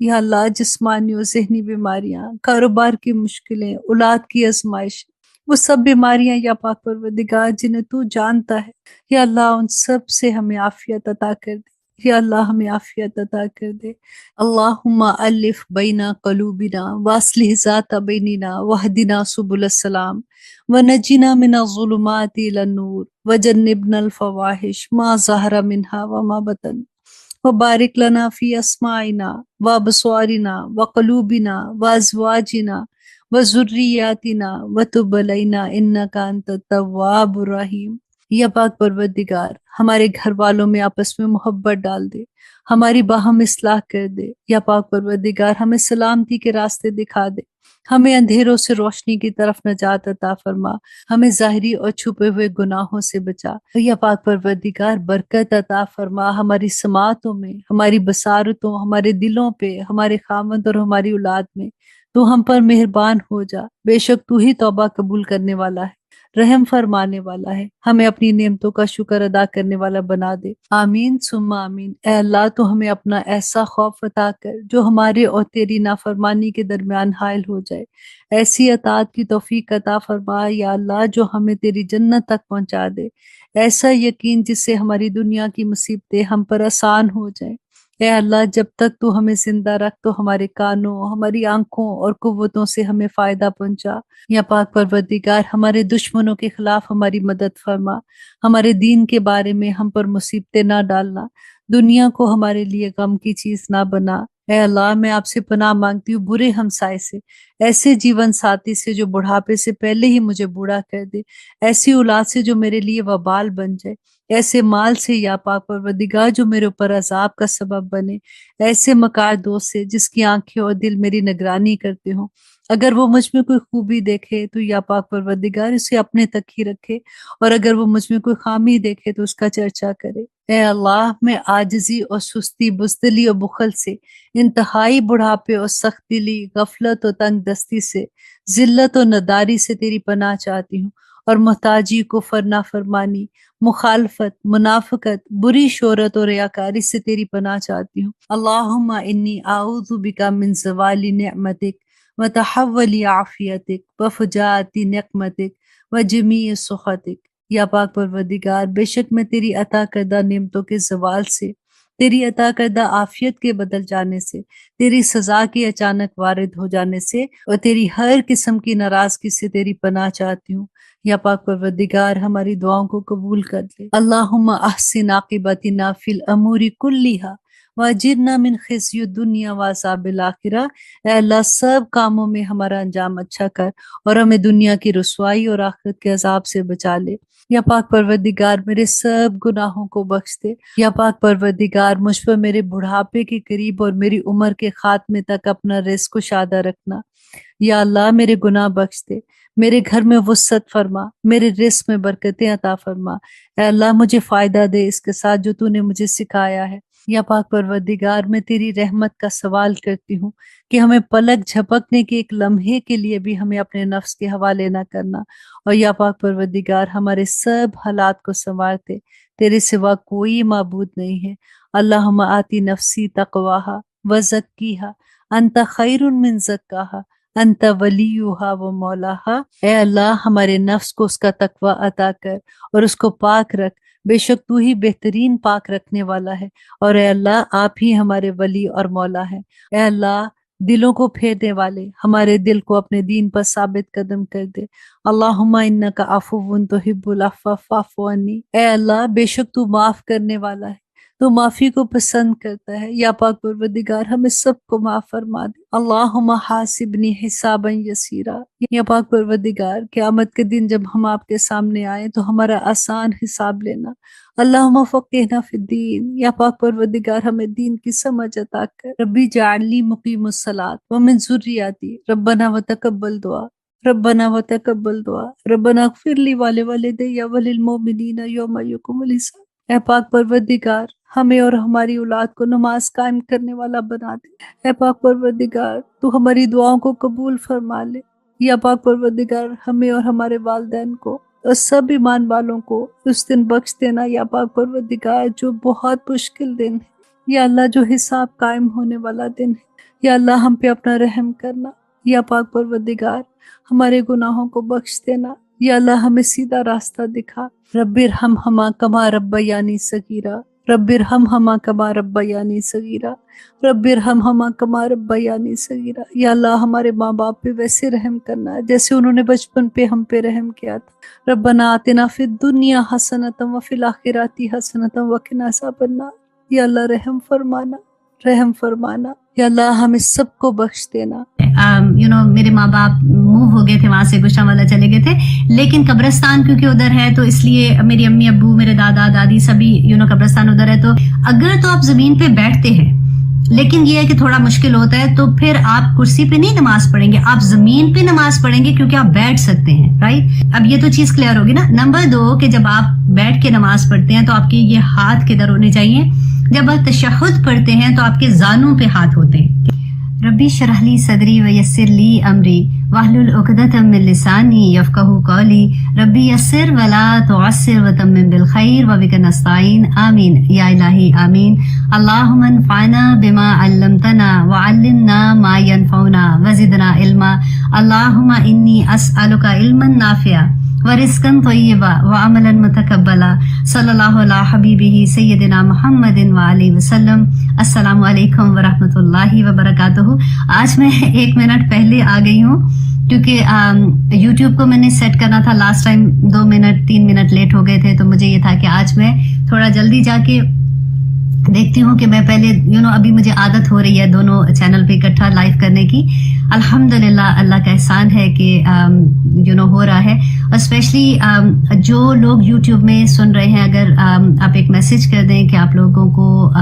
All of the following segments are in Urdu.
یا اللہ جسمانی و ذہنی بیماریاں، کاروبار کی مشکلیں، اولاد کی آزمائش، وہ سب بیماریاں یا پاک پروردگار جنہیں تو جانتا ہے، یا اللہ ان سب سے ہمیں عافیت عطا کر دے، یا اللہ ہمیں عافیت عطا کر دے۔ اللہم الف بین قلوبنا واصلح ذات بیننا واہدنا سبل السلام ونجنا من الظلمات الى النور وجنبنا الفواحش ما ظہر منها وما بطن وبارک لنا فی اسماعنا وابصارنا وقلوبنا وازواجنا وذریاتنا وتب علینا انک انت التواب الرحیم۔ یا پاک پروردگار ہمارے گھر والوں میں آپس میں محبت ڈال دے، ہماری باہم اصلاح کر دے، یا پاک پروردگار ہمیں سلامتی کے راستے دکھا دے، ہمیں اندھیروں سے روشنی کی طرف نجات عطا فرما، ہمیں ظاہری اور چھپے ہوئے گناہوں سے بچا، یا پاک پروردگار برکت عطا فرما ہماری سماعتوں میں، ہماری بصارتوں، ہمارے دلوں پہ، ہمارے خاوند اور ہماری اولاد میں۔ تو ہم پر مہربان ہو جا، بے شک تو ہی توبہ قبول کرنے والا ہے، رحم فرمانے والا ہے، ہمیں اپنی نعمتوں کا شکر ادا کرنے والا بنا دے، آمین ثم آمین۔ اے اللہ تو ہمیں اپنا ایسا خوف عطا کر جو ہمارے اور تیری نافرمانی کے درمیان حائل ہو جائے، ایسی اطاعت کی توفیق عطا فرما یا اللہ جو ہمیں تیری جنت تک پہنچا دے، ایسا یقین جس سے ہماری دنیا کی مصیبتیں ہم پر آسان ہو جائیں۔ اے اللہ جب تک تو ہمیں زندہ رکھ تو ہمارے کانوں، ہماری آنکھوں اور قوتوں سے ہمیں فائدہ پہنچا، یا پاک پروردگار ہمارے دشمنوں کے خلاف ہماری مدد فرما، ہمارے دین کے بارے میں ہم پر مصیبتیں نہ ڈالنا، دنیا کو ہمارے لیے غم کی چیز نہ بنا۔ اے اللہ میں آپ سے پناہ مانگتی ہوں برے ہمسائے سے، ایسے جیون ساتھی سے جو بڑھاپے سے پہلے ہی مجھے بوڑھا کر دے، ایسی اولاد سے جو میرے لیے وبال بن جائے، ایسے مال سے یا پاک پروردگار جو میرے اوپر عذاب کا سبب بنے، ایسے مکار دوست سے جس کی آنکھیں اور دل میری نگرانی کرتے ہوں، اگر وہ مجھ میں کوئی خوبی دیکھے تو یا پاک پروردگار اسے اپنے تک ہی رکھے، اور اگر وہ مجھ میں کوئی خامی دیکھے تو اس کا چرچا کرے۔ اے اللہ میں عاجزی اور سستی، بزدلی اور بخل سے، انتہائی بڑھاپے اور سخت دلی، غفلت اور تنگ دستی سے، ذلت اور نداری سے تیری پناہ چاہتی ہوں، اور محتاجی، کفر، نافرمانی، مخالفت، منافقت، بری شہرت اور ریاکاری سے تیری پناہ چاہتی ہوں۔ اللہم انی اعوذ بک من زوال نعمتک وتحول عافیتک وفجاءت نقمتک وجمیع سخطک۔ یا پاک پروردگار بے شک میں تیری عطا کردہ نعمتوں کے زوال سے، تیری عطا کردہ عافیت کے بدل جانے سے، تیری سزا کے اچانک وارد ہو جانے سے، اور تیری ہر قسم کی ناراضگی سے تیری پناہ چاہتی ہوں۔ یا پاک پروردگار ہماری دعاؤں کو قبول کر لے۔ اللہم احسن عاقبتنا فی الامور کلیہا واجرنا من خزی الدنیا وعذاب الآخرہ۔ اے اللہ سب کاموں میں ہمارا انجام اچھا کر اور ہمیں دنیا کی رسوائی اور آخرت کے عذاب سے بچا لے۔ یا پاک پروردگار میرے سب گناہوں کو بخش دے۔ یا پاک پروردگار مجھ پر میرے بڑھاپے کے قریب اور میری عمر کے خاتمے تک اپنا رزق کشادہ رکھنا۔ یا اللہ میرے گناہ بخش دے، میرے گھر میں وسعت فرما، میرے رزق میں برکتیں عطا فرما۔ اے اللہ مجھے فائدہ دے اس کے ساتھ جو تو نے مجھے سکھایا ہے۔ یا پاک پروردگار میں تیری رحمت کا سوال کرتی ہوں کہ ہمیں پلک جھپکنے کے ایک لمحے کے لیے بھی ہمیں اپنے نفس کے حوالے نہ کرنا، اور یا پاک پروردگار ہمارے سب حالات کو سنوارتے، تیرے سوا کوئی معبود نہیں ہے۔ اللہم آتی نفسی تقواہا وزکیہا انت خیر من زکاہا انت ولیہا و مولاہا۔ اے اللہ ہمارے نفس کو اس کا تقوی عطا کر اور اس کو پاک رکھ، بے شک تو ہی بہترین پاک رکھنے والا ہے، اور اے اللہ آپ ہی ہمارے ولی اور مولا ہیں۔ اے اللہ دلوں کو پھیرنے والے ہمارے دل کو اپنے دین پر ثابت قدم کر دے۔ اللہم انک عفو تحب العفو فاعف عنی۔ اے اللہ بے شک تو معاف کرنے والا ہے، تو معافی کو پسند کرتا ہے۔ یا پاک پروردگار ہمیں سب کو معاف فرما دے۔ اللہم حاسبنی حسابا یسیرا۔ یا پاک پروردگار قیامت کے دن جب ہم آپ کے سامنے آئیں تو ہمارا آسان حساب لینا۔ اللہم فقہنا فی الدین۔ یا پاک پروردگار ہمیں دین کی سمجھ عطا کر۔ ربی جعلنی مقیم الصلاۃ ومن ذریتی ربنا وتقبل دعا، ربنا وتقبل دعا، ربنا اغفر لی ولوالدی وللمؤمنین یوم یقوم الحساب۔ اے پاک پروردگار ہمیں اور ہماری اولاد کو نماز قائم کرنے والا بنا دے۔ اے پاک پروردگار تو ہماری دعاؤں کو قبول فرما لے۔ یا پاک پروردگار ہمیں اور ہمارے والدین کو اور سب ایمان والوں کو اس دن بخش دینا یا پاک پروردگار جو بہت مشکل دن ہے، یا اللہ جو حساب قائم ہونے والا دن ہے، یا اللہ ہم پہ اپنا رحم کرنا، یا پاک پروردگار ہمارے گناہوں کو بخش دینا، یا اللہ ہمیں سیدھا راستہ دکھا۔ رب ارحمہما کما ربیانی صغیرا، رب ارحمہما کما ربیانی صغیرا، رب ارحمہما کما ربیانی صغیرا۔ یا اللہ ہمارے ماں باپ پہ ویسے رحم کرنا ہے جیسے انہوں نے بچپن پہ ہم پہ رحم کیا تھا۔ ربنا آتنا فی الدنیا حسنۃ وفی الآخرۃ حسنۃ وقنا عذاب النار۔ یا اللہ رحم فرمانا، رحم فرمانا، یا اللہ ہمیں سب کو بخش دینا۔ میرے ماں باپ موو ہو گئے تھے وہاں سے، گوشتانوالا چلے گئے تھے، لیکن قبرستان کیونکہ ادھر ہے تو اس لیے میری امی ابو میرے دادا دادی سبھی قبرستان ادھر ہے، تو اگر تو آپ زمین پہ بیٹھتے ہیں لیکن یہ ہے کہ تھوڑا مشکل ہوتا ہے، تو پھر آپ کرسی پہ نہیں نماز پڑھیں گے، آپ زمین پہ نماز پڑھیں گے کیونکہ آپ بیٹھ سکتے ہیں، رائٹ؟ اب یہ تو چیز کلیئر ہوگی نا۔ نمبر 2 کہ جب آپ بیٹھ کے نماز پڑھتے ہیں تو آپ کے یہ ہاتھ کدھر ہونے چاہیے؟ جب آپ تشہد پڑھتے ہیں تو آپ کے زانوں پہ ہاتھ ہوتے ہیں۔ ربی اشرح لی صدری ویسر لی امری واحلل عقدۃ من لسانی یفقہوا قولی ربی یسر ولا تعسر وتمم بالخیر وبک نستعین آمین یا الہی آمین۔ اللہم انفعنا بما علمتنا وعلمنا ما ینفعنا وزدنا علما۔ اللہم انی اسألک علما نافعا ورزقا طیبا وعملا متقبلا۔ صلی اللہ علی حبیبہ سیدنا محمد وآلہ وسلم۔ السلام علیکم ورحمۃ اللہ وبرکاتہ۔ آج میں 1 منٹ پہلے آ گئی ہوں کیونکہ یوٹیوب کو میں نے سیٹ کرنا تھا، last time 2 minute 3 minute late ہو گئے تھے، تو مجھے یہ تھا کہ آج میں تھوڑا جلدی جا کے دیکھتی ہوں کہ میں پہلے ابھی مجھے عادت ہو رہی ہے دونوں چینل پہ اکٹھا لائیو کرنے کی۔ الحمدللہ اللہ کا احسان ہے کہ ہو رہا ہے، اور اسپیشلی جو لوگ یوٹیوب میں سن رہے ہیں، اگر آپ ایک میسج کر دیں کہ آپ لوگوں کو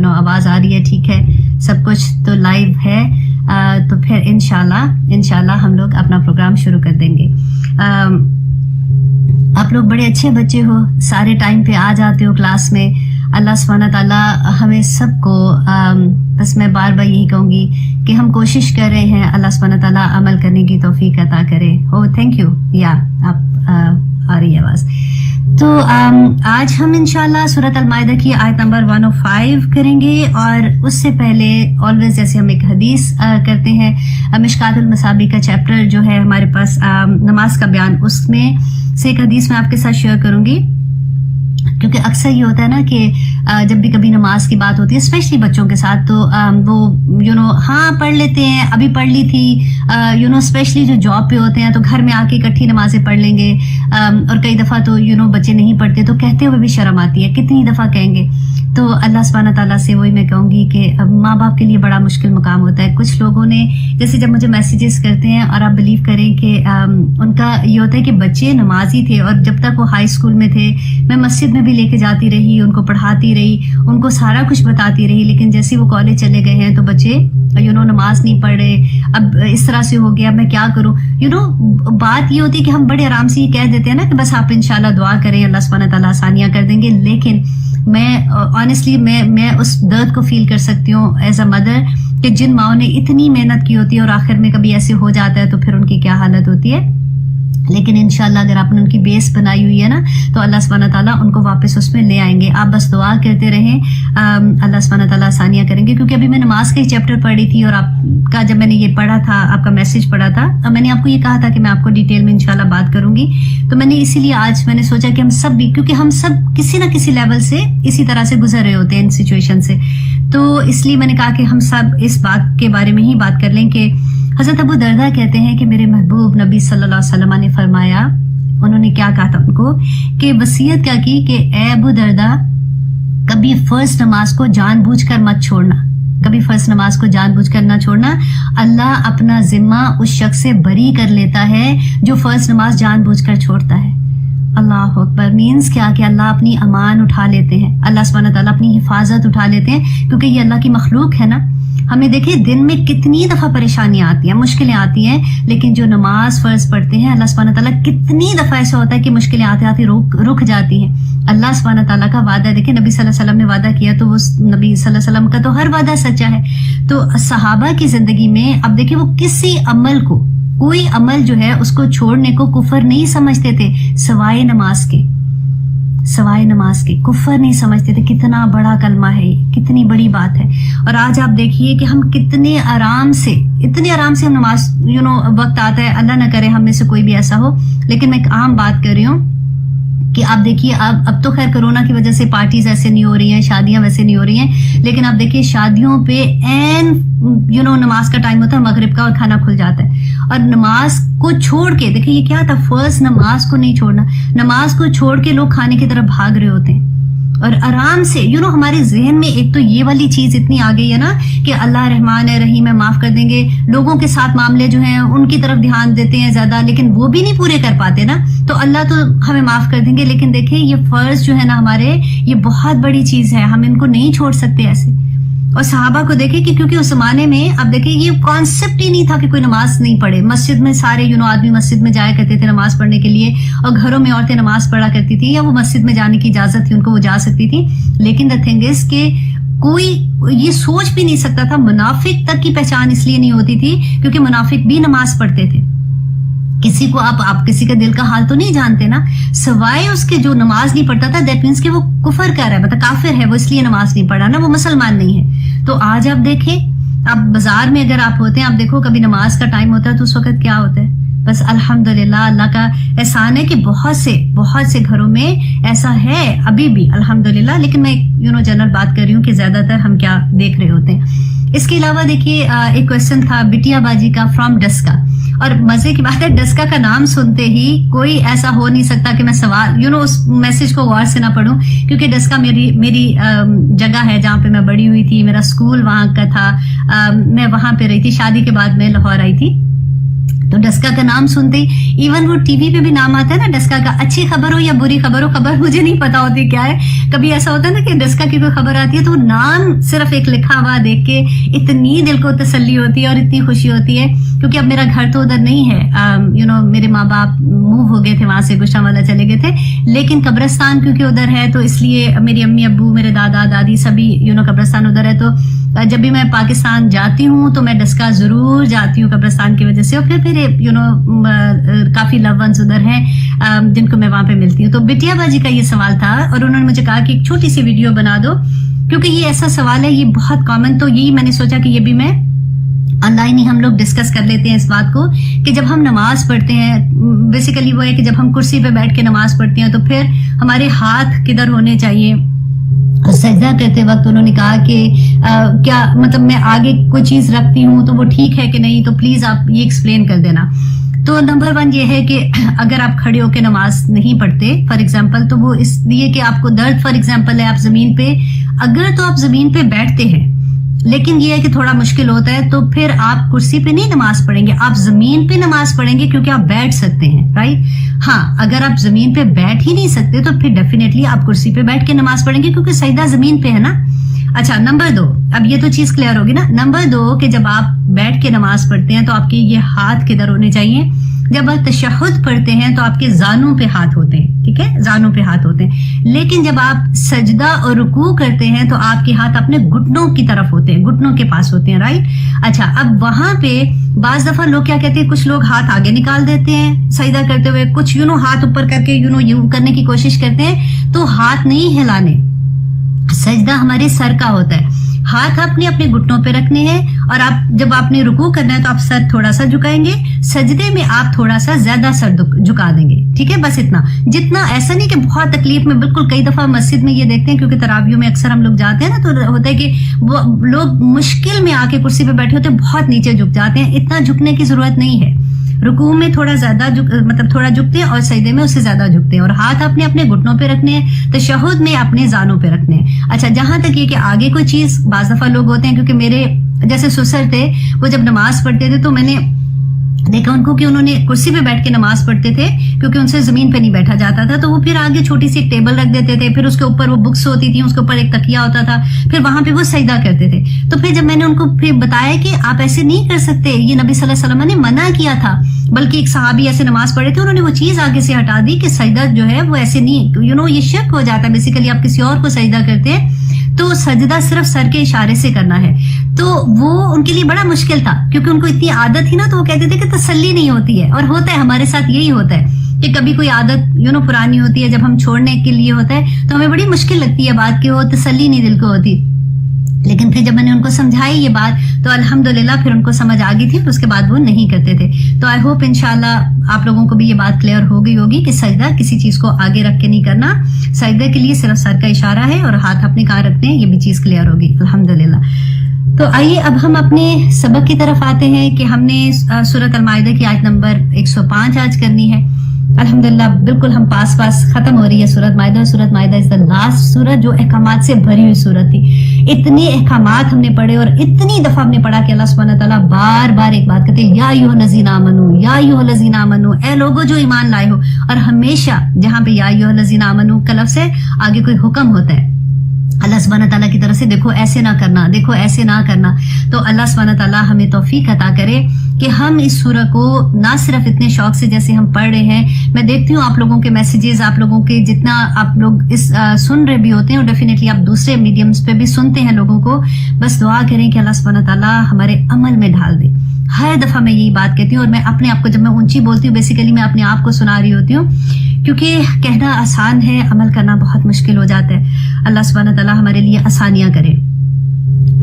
آواز آ رہی ہے، ٹھیک ہے، سب کچھ تو لائیو ہے، تو پھر انشاءاللہ ہم لوگ اپنا پروگرام شروع کر دیں گے۔ آپ لوگ بڑے اچھے بچے ہو، سارے ٹائم پہ آ جاتے ہو کلاس میں۔ اللہ سبحانہ تعالیٰ ہمیں سب کو بس میں بار بار یہی کہوں گی کہ ہم کوشش کر رہے ہیں، اللہ سبحانہ تعالیٰ عمل کرنے کی توفیق عطا کرے۔ تھینک یو، یا آپ آ رہی ہے آواز۔ تو آج ہم انشاءاللہ سورۃ المائدہ کی آیت نمبر 105 کریں گے، اور اس سے پہلے آلویز جیسے ہم ایک حدیث کرتے ہیں، مشکات المصابیح کا چیپٹر جو ہے ہمارے پاس نماز کا بیان، اس میں سے ایک حدیث میں آپ کے ساتھ شیئر کروں گی، کیونکہ اکثر یہ ہوتا ہے نا کہ جب بھی کبھی نماز کی بات ہوتی ہے اسپیشلی بچوں کے ساتھ، تو وہ ہاں پڑھ لیتے ہیں، ابھی پڑھ لی تھی، اسپیشلی جو جاب پہ ہوتے ہیں تو گھر میں آ کے اکٹھی نمازیں پڑھ لیں گے، اور کئی دفعہ تو بچے نہیں پڑھتے تو کہتے ہوئے بھی شرم آتی ہے، کتنی دفعہ کہیں گے۔ تو اللہ سبحانہ تعالیٰ سے وہی میں کہوں گی کہ ماں باپ کے لیے بڑا مشکل مقام ہوتا ہے۔ کچھ لوگوں نے جیسے جب مجھے میسیجز کرتے ہیں، اور آپ بلیو کریں کہ ان کا یہ ہوتا ہے کہ بچے نمازی تھے، اور جب تک وہ ہائی اسکول میں تھے میں مسجد میں بھی لے کے جاتی رہی، ان کو پڑھاتی رہی، ان کو سارا کچھ بتاتی رہی، لیکن جیسے وہ کالج چلے گئے ہیں تو بچے نماز نہیں پڑھ رہے، اب اس طرح سے ہو گیا، میں کیا کروں؟ بات یہ ہوتی ہے کہ ہم بڑے آرام سے یہ کہہ دیتے ہیں نا کہ بس آپ انشاءاللہ دعا کریں، اللہ سبحانہ تعالیٰ آسانیاں کر دیں گے، لیکن میں آنیسٹلی میں اس درد کو فیل کر سکتی ہوں ایز اے مدر کہ جن ماؤں نے اتنی محنت کی ہوتی ہے اور آخر میں کبھی ایسے ہو جاتا ہے تو پھر ان کی کیا حالت ہوتی ہے۔ لیکن انشاءاللہ اگر آپ نے ان کی بیس بنائی ہوئی ہے نا تو اللہ سبحانہ تعالیٰ ان کو واپس اس میں لے آئیں گے۔ آپ بس دعا کرتے رہیں، اللہ سبحانہ تعالیٰ آسانیاں کریں گے۔ کیونکہ ابھی میں نماز کا ہی چیپٹر پڑھی تھی، اور آپ کا جب میں نے یہ پڑھا تھا، آپ کا میسج پڑھا تھا، اور میں نے آپ کو یہ کہا تھا کہ میں آپ کو ڈیٹیل میں انشاءاللہ بات کروں گی، تو میں نے اسی لیے آج میں نے سوچا کہ ہم سب بھی، کیونکہ ہم سب کسی نہ کسی لیول سے اسی طرح سے گزر رہے ہوتے ہیں ان سچویشن سے، تو اس لیے میں نے کہا کہ ہم سب اس بات کے بارے میں ہی بات کر لیں کہ حضرت ابو دردہ کہتے ہیں کہ میرے محبوب نبی صلی اللہ علیہ وسلم نے فرمایا، انہوں نے کیا کہا تھا ان کو کہ وصیت کیا کی کہ اے ابو دردہ کبھی فرض نماز کو جان بوجھ کر مت چھوڑنا، کبھی فرض نماز کو جان بوجھ کر نہ چھوڑنا، اللہ اپنا ذمہ اس شخص سے بری کر لیتا ہے جو فرض نماز جان بوجھ کر چھوڑتا ہے۔ اللہ اکبر، مینس کیا کہ اللہ اپنی امان اٹھا لیتے ہیں، اللہ سبحانہ تعالیٰ اپنی حفاظت اٹھا لیتے ہیں، کیونکہ یہ اللہ کی مخلوق ہے نا۔ ہمیں دیکھیں دن میں کتنی دفعہ پریشانیاں آتی ہیں، مشکلیں آتی ہیں، لیکن جو نماز فرض پڑھتے ہیں اللہ سبحانہ تعالیٰ کتنی دفعہ ایسا ہوتا ہے کہ مشکلیں آتے آتے رک جاتی ہیں۔ اللہ سبحانہ تعالیٰ کا وعدہ دیکھیں، نبی صلی اللہ علیہ وسلم نے وعدہ کیا تو وہ نبی صلی اللہ علیہ وسلم کا تو ہر وعدہ سچا ہے۔ تو صحابہ کی زندگی میں اب دیکھیں وہ کسی عمل کو، کوئی عمل جو ہے اس کو چھوڑنے کو کفر نہیں سمجھتے تھے سوائے نماز کے، سوائے نماز کے. کفر نہیں سمجھتے تھے. کتنا بڑا کلمہ ہے, کتنی بڑی بات ہے. اور آج آپ دیکھیے کہ ہم اتنے آرام سے ہم نماز وقت آتا ہے, اللہ نہ کرے ہم میں سے کوئی بھی ایسا ہو, لیکن میں ایک عام بات کر رہی ہوں کہ آپ دیکھیے اب تو خیر کرونا کی وجہ سے پارٹیز ایسے نہیں ہو رہی ہیں, شادیاں ویسے نہیں ہو رہی ہیں, لیکن آپ دیکھیے شادیوں پہ نماز کا ٹائم ہوتا ہے مغرب کا, اور کھانا کھل جاتا ہے, اور نماز کو چھوڑ کے دیکھیں یہ کیا تھا, فرض نماز کو نہیں چھوڑنا, نماز کو چھوڑ کے لوگ کھانے کی طرف بھاگ رہے ہوتے ہیں. اور آرام سے ہمارے ذہن میں ایک تو یہ والی چیز اتنی آ گئی ہے نا کہ اللہ رحمان ہے رحیم ہے, معاف کر دیں گے. لوگوں کے ساتھ معاملے جو ہیں ان کی طرف دھیان دیتے ہیں زیادہ, لیکن وہ بھی نہیں پورے کر پاتے نا, تو اللہ تو ہمیں معاف کر دیں گے. لیکن دیکھیں یہ فرض جو ہے نا ہمارے, یہ بہت بڑی چیز ہے, ہم ان کو نہیں چھوڑ سکتے ایسے. اور صحابہ کو دیکھیں کہ کیونکہ اس زمانے میں اب دیکھیں یہ کانسیپٹ ہی نہیں تھا کہ کوئی نماز نہیں پڑھے. مسجد میں سارے آدمی مسجد میں جایا کرتے تھے نماز پڑھنے کے لیے, اور گھروں میں عورتیں نماز پڑھا کرتی تھی, یا وہ مسجد میں جانے کی اجازت تھی ان کو, وہ جا سکتی تھی. لیکن دا تھنگ از کہ کوئی یہ سوچ بھی نہیں سکتا تھا. منافق تک کی پہچان اس لیے نہیں ہوتی تھی کیونکہ منافق بھی نماز پڑھتے تھے. کسی کو آپ کسی کا دل کا حال تو نہیں جانتے نا, سوائے اس کے جو نماز نہیں پڑھتا تھا, دیٹ مینس کہ وہ کفر کر رہا ہے, مطلب کافر ہے, وہ اس لیے نماز نہیں پڑھا نا, وہ مسلمان نہیں ہے. تو آج آپ دیکھیں, اب بازار میں اگر آپ ہوتے ہیں, آپ دیکھو کبھی نماز کا ٹائم ہوتا ہے تو اس وقت کیا ہوتا ہے, بس الحمدللہ اللہ کا احسان ہے کہ بہت سے گھروں میں ایسا ہے ابھی بھی الحمدللہ. لیکن میں جنرل بات کر رہی ہوں کہ زیادہ تر ہم کیا دیکھ رہے ہوتے ہیں. اس کے علاوہ دیکھیے ایک کوشچن تھا بٹیا باجی کا فرام ڈسکا, اور مزے کی بات ہے ڈسکا کا نام سنتے ہی کوئی ایسا ہو نہیں سکتا کہ میں سوال اس میسج کو غور سے نہ پڑھوں, کیونکہ ڈسکا میری جگہ ہے جہاں پہ میں بڑی ہوئی تھی, میرا اسکول وہاں کا تھا, میں وہاں پہ رہی تھی, شادی کے بعد میں لاہور آئی تھی. تو ڈسکا کا نام سنتے ہی, ایون وہ ٹی وی پہ بھی نام آتا ہے نا ڈسکا کا, اچھی خبر ہو یا بری خبر ہو, خبر مجھے نہیں پتا ہوتی کیا ہے. کبھی ایسا ہوتا ہے نا کہ ڈسکا کی کوئی خبر آتی ہے تو نام صرف ایک لکھا ہوا دیکھ کے اتنی دل کو تسلی ہوتی ہے اور اتنی خوشی ہوتی ہے, کیونکہ اب میرا گھر تو ادھر نہیں ہے, میرے ماں باپ موو ہو گئے تھے وہاں سے, گوشتانوالا چلے گئے تھے, لیکن قبرستان کیونکہ ادھر ہے تو اس لیے میری امی ابو میرے دادا دادی سبھی قبرستان ادھر ہے. تو جب بھی میں پاکستان جاتی ہوں تو میں ڈسکا ضرور جاتی ہوں قبرستان کی وجہ سے, اور پھر کافی لو ونز ادھر ہیں جن کو میں وہاں پہ ملتی ہوں. تو بٹیا باجی کا یہ سوال تھا, اور انہوں نے مجھے کہا کہ ایک چھوٹی سی ویڈیو بنا دو, کیونکہ یہ ایسا سوال ہے, یہ بہت کامن, تو یہی میں نے سوچا کہ یہ بھی میں آن لائن ہی ہم لوگ ڈسکس کر لیتے ہیں اس بات کو کہ جب ہم نماز پڑھتے ہیں, بیسیکلی وہ ہے کہ جب ہم کرسی پہ بیٹھ کے نماز پڑھتے ہیں تو پھر ہمارے ہاتھ کدھر ہونے چاہیے. سجدہ کرتے وقت انہوں نے کہا کہ کیا مطلب میں آگے کوئی چیز رکھتی ہوں تو وہ ٹھیک ہے کہ نہیں, تو پلیز آپ یہ ایکسپلین کر دینا. تو نمبر 1 یہ ہے کہ اگر آپ کھڑے ہو کے نماز نہیں پڑھتے فار ایگزامپل, تو وہ اس لیے کہ آپ کو درد فار ایگزامپل ہے, آپ زمین پہ, اگر تو آپ زمین پہ بیٹھتے ہیں لیکن یہ ہے کہ تھوڑا مشکل ہوتا ہے, تو پھر آپ کرسی پہ نہیں نماز پڑھیں گے, آپ زمین پہ نماز پڑھیں گے کیونکہ آپ بیٹھ سکتے ہیں, رائٹ. ہاں اگر آپ زمین پہ بیٹھ ہی نہیں سکتے تو پھر ڈیفینیٹلی آپ کرسی پہ بیٹھ کے نماز پڑھیں گے کیونکہ سجدہ زمین پہ ہے نا. اچھا نمبر 2, اب یہ تو چیز کلیئر ہوگی نا. نمبر 2 کہ جب آپ بیٹھ کے نماز پڑھتے ہیں تو آپ کے یہ ہاتھ کدھر ہونے چاہیے. جب آپ تشہد پڑھتے ہیں تو آپ کے زانوں پہ ہاتھ ہوتے ہیں, ٹھیک ہے, زانوں پہ ہاتھ ہوتے ہیں. لیکن جب آپ سجدہ اور رکوع کرتے ہیں تو آپ کے ہاتھ اپنے گھٹنوں کی طرف ہوتے ہیں, گھٹنوں کے پاس ہوتے ہیں, رائٹ. اچھا اب وہاں پہ بعض دفعہ لوگ کیا کہتے ہیں, کچھ لوگ ہاتھ آگے نکال دیتے ہیں سجدہ کرتے ہوئے, کچھ ہاتھ اوپر کر کے یوں کرنے کی کوشش کرتے ہیں, تو ہاتھ نہیں ہلانے. سجدہ ہمارے سر کا ہوتا ہے, ہاتھ آپ نے اپنے گھٹنوں پہ رکھنے ہیں, اور آپ جب آپ نے رکوع کرنا ہے تو آپ سر تھوڑا سا جھکائیں گے, سجدے میں آپ تھوڑا سا زیادہ سر جھکا دیں گے, ٹھیک ہے, بس اتنا. جتنا ایسا نہیں کہ بہت تکلیف میں, بالکل کئی دفعہ مسجد میں یہ دیکھتے ہیں کیونکہ تراویحوں میں اکثر ہم لوگ جاتے ہیں نا, تو ہوتا ہے کہ وہ لوگ مشکل میں آ کے کرسی پہ بیٹھے ہوتے ہیں, بہت نیچے جھک جاتے ہیں. اتنا جھکنے کی ضرورت نہیں ہے, رکوع میں تھوڑا زیادہ مطلب تھوڑا جھکتے ہیں اور سجدے میں اس سے زیادہ جھکتے ہیں, اور ہاتھ اپنے گھٹنوں پہ رکھنے ہیں, تشہد میں اپنے زانوں پہ رکھنے ہیں. اچھا جہاں تک یہ کہ آگے کوئی چیز, بعض دفعہ لوگ ہوتے ہیں, کیونکہ میرے جیسے سسر تھے وہ جب نماز پڑھتے تھے تو میں نے دیکھا ان کو کہ انہوں نے کرسی پہ بیٹھ کے نماز پڑھتے تھے کیونکہ ان سے زمین پہ نہیں بیٹھا جاتا تھا, تو وہ پھر آگے چھوٹی سی ایک ٹیبل رکھ دیتے تھے, پھر اس کے اوپر وہ بکس ہوتی تھی, اس کے اوپر ایک تکیہ ہوتا تھا, پھر وہاں پہ وہ سجدہ کرتے تھے. تو پھر جب میں نے ان کو پھر بتایا کہ آپ ایسے نہیں کر سکتے, یہ نبی صلی اللہ علیہ وسلم نے منع کیا تھا, بلکہ ایک صحابی ایسے نماز پڑھے تھے, انہوں نے وہ چیز آگے سے ہٹا دی کہ سجدہ جو ہے وہ ایسے نہیں, یہ شرک ہو جاتا ہے. بیسیکلی آپ کسی اور کو سجدہ کرتے ہیں تو سجدہ صرف سر کے اشارے سے کرنا ہے. تو وہ ان کے لیے بڑا مشکل تھا کیونکہ ان کو اتنی عادت تھی نا, تو وہ کہتے تھے کہ تسلی نہیں ہوتی ہے, اور ہوتا ہے ہمارے ساتھ یہی ہوتا ہے کہ کبھی کوئی عادت پرانی ہوتی ہے، جب ہم چھوڑنے کے لیے ہوتا ہے تو ہمیں بڑی مشکل لگتی ہے بات کہ وہ تسلی نہیں دل کو ہوتی، لیکن پھر جب میں نے ان کو سمجھائی یہ بات تو الحمدللہ پھر ان کو سمجھ آ گئی تھی، پھر اس کے بعد وہ نہیں کرتے تھے. تو آئی ہوپ انشاءاللہ آپ لوگوں کو بھی یہ بات کلیئر ہو گئی ہوگی کہ سجدہ کسی چیز کو آگے رکھ کے نہیں کرنا، سجدہ کے لیے صرف سر کا اشارہ ہے اور ہاتھ اپنے کہاں رکھتے ہیں، یہ بھی چیز کلیئر ہوگی الحمدللہ. تو آئیے اب ہم اپنے سبق کی طرف آتے ہیں کہ ہم نے سورۃ المائدہ کی آیت نمبر 105 آج کرنی ہے. الحمدللہ بالکل ہم پاس ختم ہو رہی ہے سورۃ مائدہ. سورۃ مائدہ از دا لاسٹ سورت جو احکامات سے بھری ہوئی سورت تھی. اتنے احکامات ہم نے پڑھے اور اتنی دفعہ ہم نے پڑھا کہ اللہ سبحانہ وتعالیٰ بار بار ایک بات کہتے ہیں، یا ایھا الذین آمنو، یا ایھا الذین آمنو، اے لوگوں جو ایمان لائے ہو. اور ہمیشہ جہاں پہ یا ایھا الذین آمنو کا لفظ ہے آگے کوئی حکم ہوتا ہے اللہ سبحانہ تعالیٰ کی طرف سے، دیکھو ایسے نہ کرنا، دیکھو ایسے نہ کرنا. تو اللہ سبحانہ تعالیٰ ہمیں توفیق عطا کرے کہ ہم اس سورہ کو نہ صرف اتنے شوق سے جیسے ہم پڑھ رہے ہیں، میں دیکھتی ہوں آپ لوگوں کے میسیجز، آپ لوگوں کے جتنا آپ لوگ اس سن رہے بھی ہوتے ہیں اور ڈیفینیٹلی آپ دوسرے میڈیمز پہ بھی سنتے ہیں لوگوں کو، بس دعا کریں کہ اللہ سبحانہ تعالیٰ ہمارے عمل میں ڈھال دے. ہر دفعہ میں یہی بات کہتی ہوں اور میں اپنے آپ کو جب میں اونچی بولتی ہوں بیسیکلی میں اپنے آپ کو سنا رہی ہوتی ہوں، کیونکہ کہنا آسان ہے، عمل کرنا بہت مشکل ہو جاتا ہے. اللہ سبحانہ تعالیٰ ہمارے لیے آسانیاں کرے.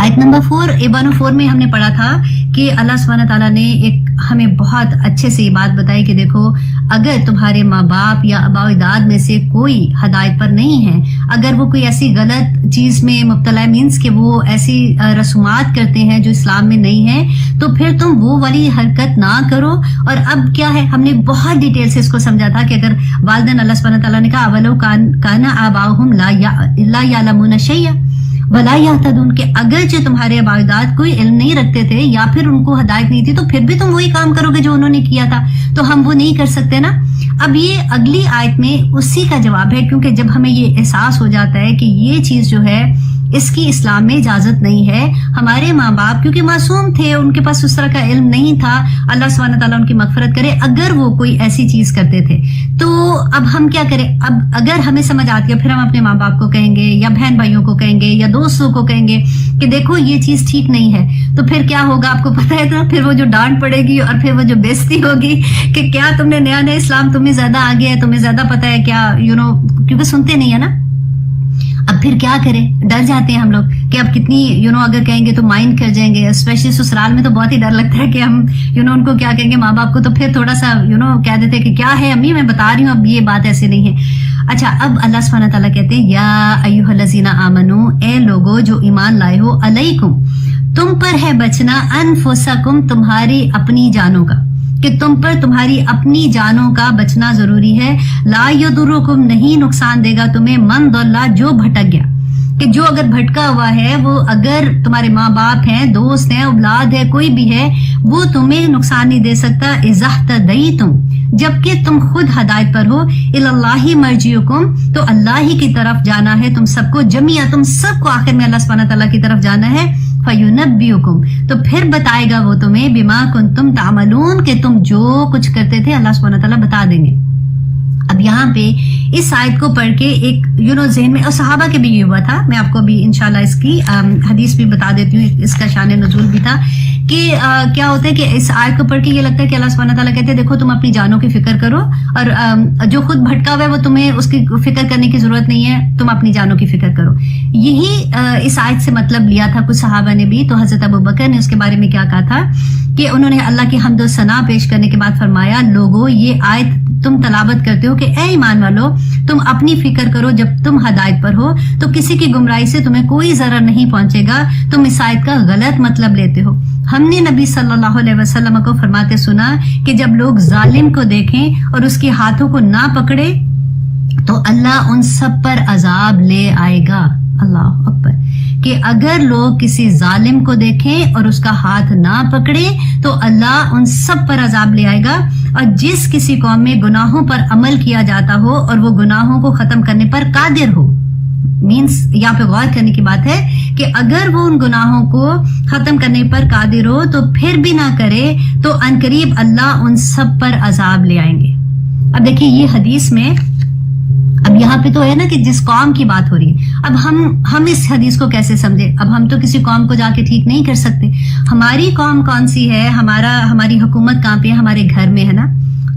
آیت نمبر 104 میں ہم نے پڑھا تھا کہ اللہ سبحانہ تعالیٰ نے ایک ہمیں بہت اچھے سے یہ بات بتائی کہ دیکھو اگر تمہارے ماں باپ یا آباء و اجداد میں سے کوئی ہدایت پر نہیں ہے، اگر وہ کوئی ایسی غلط چیز میں مبتلا ہے، مینس کہ وہ ایسی رسومات کرتے ہیں جو اسلام میں نہیں ہے، تو پھر تم وہ والی حرکت نہ کرو. اور اب کیا ہے، ہم نے بہت ڈیٹیل سے اس کو سمجھا تھا کہ اگر والدین، اللہ سبحانہ تعالیٰ نے کہا اولو کان آباؤہم لا یعلمون شیئا ولا یہتدون، کہ اگرچہ تمہارے آباء و اجداد کوئی علم نہیں رکھتے تھے یا پھر ان کو ہدایت نہیں تھی تو پھر بھی تم وہی کام کرو گے جو انہوں نے کیا تھا، تو ہم وہ نہیں کر سکتے نا. اب یہ اگلی آیت میں اسی کا جواب ہے، کیونکہ جب ہمیں یہ احساس ہو جاتا ہے کہ یہ چیز جو ہے اس کی اسلام میں اجازت نہیں ہے، ہمارے ماں باپ کیونکہ معصوم تھے، ان کے پاس اس طرح کا علم نہیں تھا، اللہ سبحانہ تعالیٰ ان کی مغفرت کرے، اگر وہ کوئی ایسی چیز کرتے تھے تو اب ہم کیا کریں. اب اگر ہمیں سمجھ آتی ہے پھر ہم اپنے ماں باپ کو کہیں گے یا بہن بھائیوں کو کہیں گے یا دوستوں کو کہیں گے کہ دیکھو یہ چیز ٹھیک نہیں ہے، تو پھر کیا ہوگا آپ کو پتہ ہے نا، پھر وہ جو ڈانٹ پڑے گی اور پھر وہ جو بےزتی ہوگی کہ کیا تم نے نیا اسلام تمہیں زیادہ آگے ہے، تمہیں زیادہ پتہ ہے کیا، کیونکہ سنتے نہیں ہے نا. اب پھر کیا کریں، ڈر جاتے ہیں ہم لوگ کہ اب کتنی اگر کہیں گے تو مائنڈ کر جائیں گے، اسپیشلی سسرال میں تو بہت ہی ڈر لگتا ہے کہ ہم ان کو کیا کہیں گے ماں باپ کو، تو پھر تھوڑا سا کہہ دیتے کہ کیا ہے امی میں بتا رہی ہوں اب یہ بات ایسے نہیں ہے. اچھا اب اللہ سبحانہ تعالیٰ کہتے ہیں یا ایھا الذین آمنو، اے لوگو جو ایمان لائے ہو، علیکم تم پر ہے بچنا، انفسکم تمہاری اپنی جانوں کا، کہ تم پر تمہاری اپنی جانوں کا بچنا ضروری ہے. لا یضرکم نہیں نقصان دے گا تمہیں، من ضل جو بھٹک گیا، کہ جو اگر بھٹکا ہوا ہے، وہ اگر تمہارے ماں باپ ہیں، دوست ہیں، اولاد ہے، کوئی بھی ہے، وہ تمہیں نقصان نہیں دے سکتا. اذا اہتدیتم جبکہ تم خود ہدایت پر ہو، الی اللہ مرجعکم تو اللہ ہی کی طرف جانا ہے تم سب کو، جمیعا تم سب کو آخر میں اللہ سبحانہ تعالیٰ کی طرف جانا ہے. فینبئکم تو پھر بتائے گا وہ تمہیں، بما کنتم تعملون کہ تم جو کچھ کرتے تھے اللہ سبحانہ تعالیٰ بتا دیں گے. اب یہاں پہ اس آیت کو پڑھ کے ایک ذہن میں، اور صحابہ کے بھی یہ ہوا تھا، میں آپ کو بھی انشاءاللہ اس کی حدیث بھی بتا دیتی ہوں، اس کا شان نزول بھی تھا کہ کیا ہوتا ہے کہ اس آیت کو پڑھ کے یہ لگتا ہے کہ اللہ سبحانہ تعالیٰ کہتے ہیں دیکھو تم اپنی جانوں کی فکر کرو، اور جو خود بھٹکا ہوا ہے وہ تمہیں اس کی فکر کرنے کی ضرورت نہیں ہے، تم اپنی جانوں کی فکر کرو. یہی اس آیت سے مطلب لیا تھا کچھ صحابہ نے بھی. تو حضرت ابوبکر نے اس کے بارے میں کیا کہا تھا کہ انہوں نے اللہ کی حمد و ثنا پیش کرنے کے بعد فرمایا، لوگو یہ آیت تم تلاوت کرتے ہو کہ اے ایمان والو تم اپنی فکر کرو جب تم ہدایت پر ہو تو کسی کی گمراہی سے تمہیں کوئی ضرر نہیں پہنچے گا، تم اس آیت کا غلط مطلب لیتے ہو. ہم نے نبی صلی اللہ علیہ وسلم کو فرماتے سنا کہ جب لوگ ظالم کو دیکھیں اور اس کے ہاتھوں کو نہ پکڑے تو اللہ ان سب پر عذاب لے آئے گا. اللہ اکبر، کہ اگر لوگ کسی ظالم کو دیکھیں اور اس کا ہاتھ نہ پکڑے تو اللہ ان سب پر عذاب لے آئے گا. اور جس کسی قوم میں گناہوں پر عمل کیا جاتا ہو اور وہ گناہوں کو ختم کرنے پر قادر ہو، مینس یہاں پہ غور کرنے کی بات ہے کہ اگر وہ ان گناہوں کو ختم کرنے پر قادر ہو تو پھر بھی نہ کرے تو عنقریب اللہ ان سب پر عذاب لے آئیں گے. اب دیکھیے یہ حدیث میں، اب یہاں پہ تو ہے نا کہ جس قوم کی بات ہو رہی ہے، اب ہم اس حدیث کو کیسے سمجھے؟ اب ہم تو کسی قوم کو جا کے ٹھیک نہیں کر سکتے. ہماری قوم کون سی ہے، ہماری حکومت کہاں پہ ہے؟ ہمارے گھر میں ہے نا.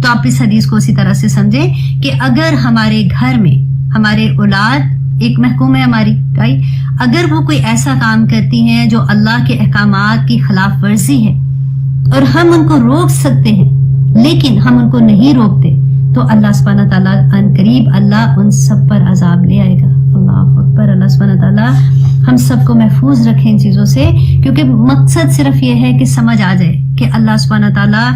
تو آپ اس حدیث کو اسی طرح سے سمجھیں کہ اگر ہمارے گھر میں ہمارے اولاد ایک محکوم ہے ہماری رائٹ، اگر وہ کوئی ایسا کام کرتی ہیں جو اللہ کے احکامات کی خلاف ورزی ہے اور ہم ان کو روک سکتے ہیں لیکن ہم ان کو نہیں روکتے، تو اللہ سبحانہ تعالیٰ ان قریب اللہ ان سب پر عذاب لے آئے گا. اللہ اکبر. اللہ سبحانہ تعالیٰ ہم سب کو محفوظ رکھیں ان چیزوں سے، کیونکہ مقصد صرف یہ ہے کہ سمجھ آ جائے کہ اللہ سبحانہ تعالیٰ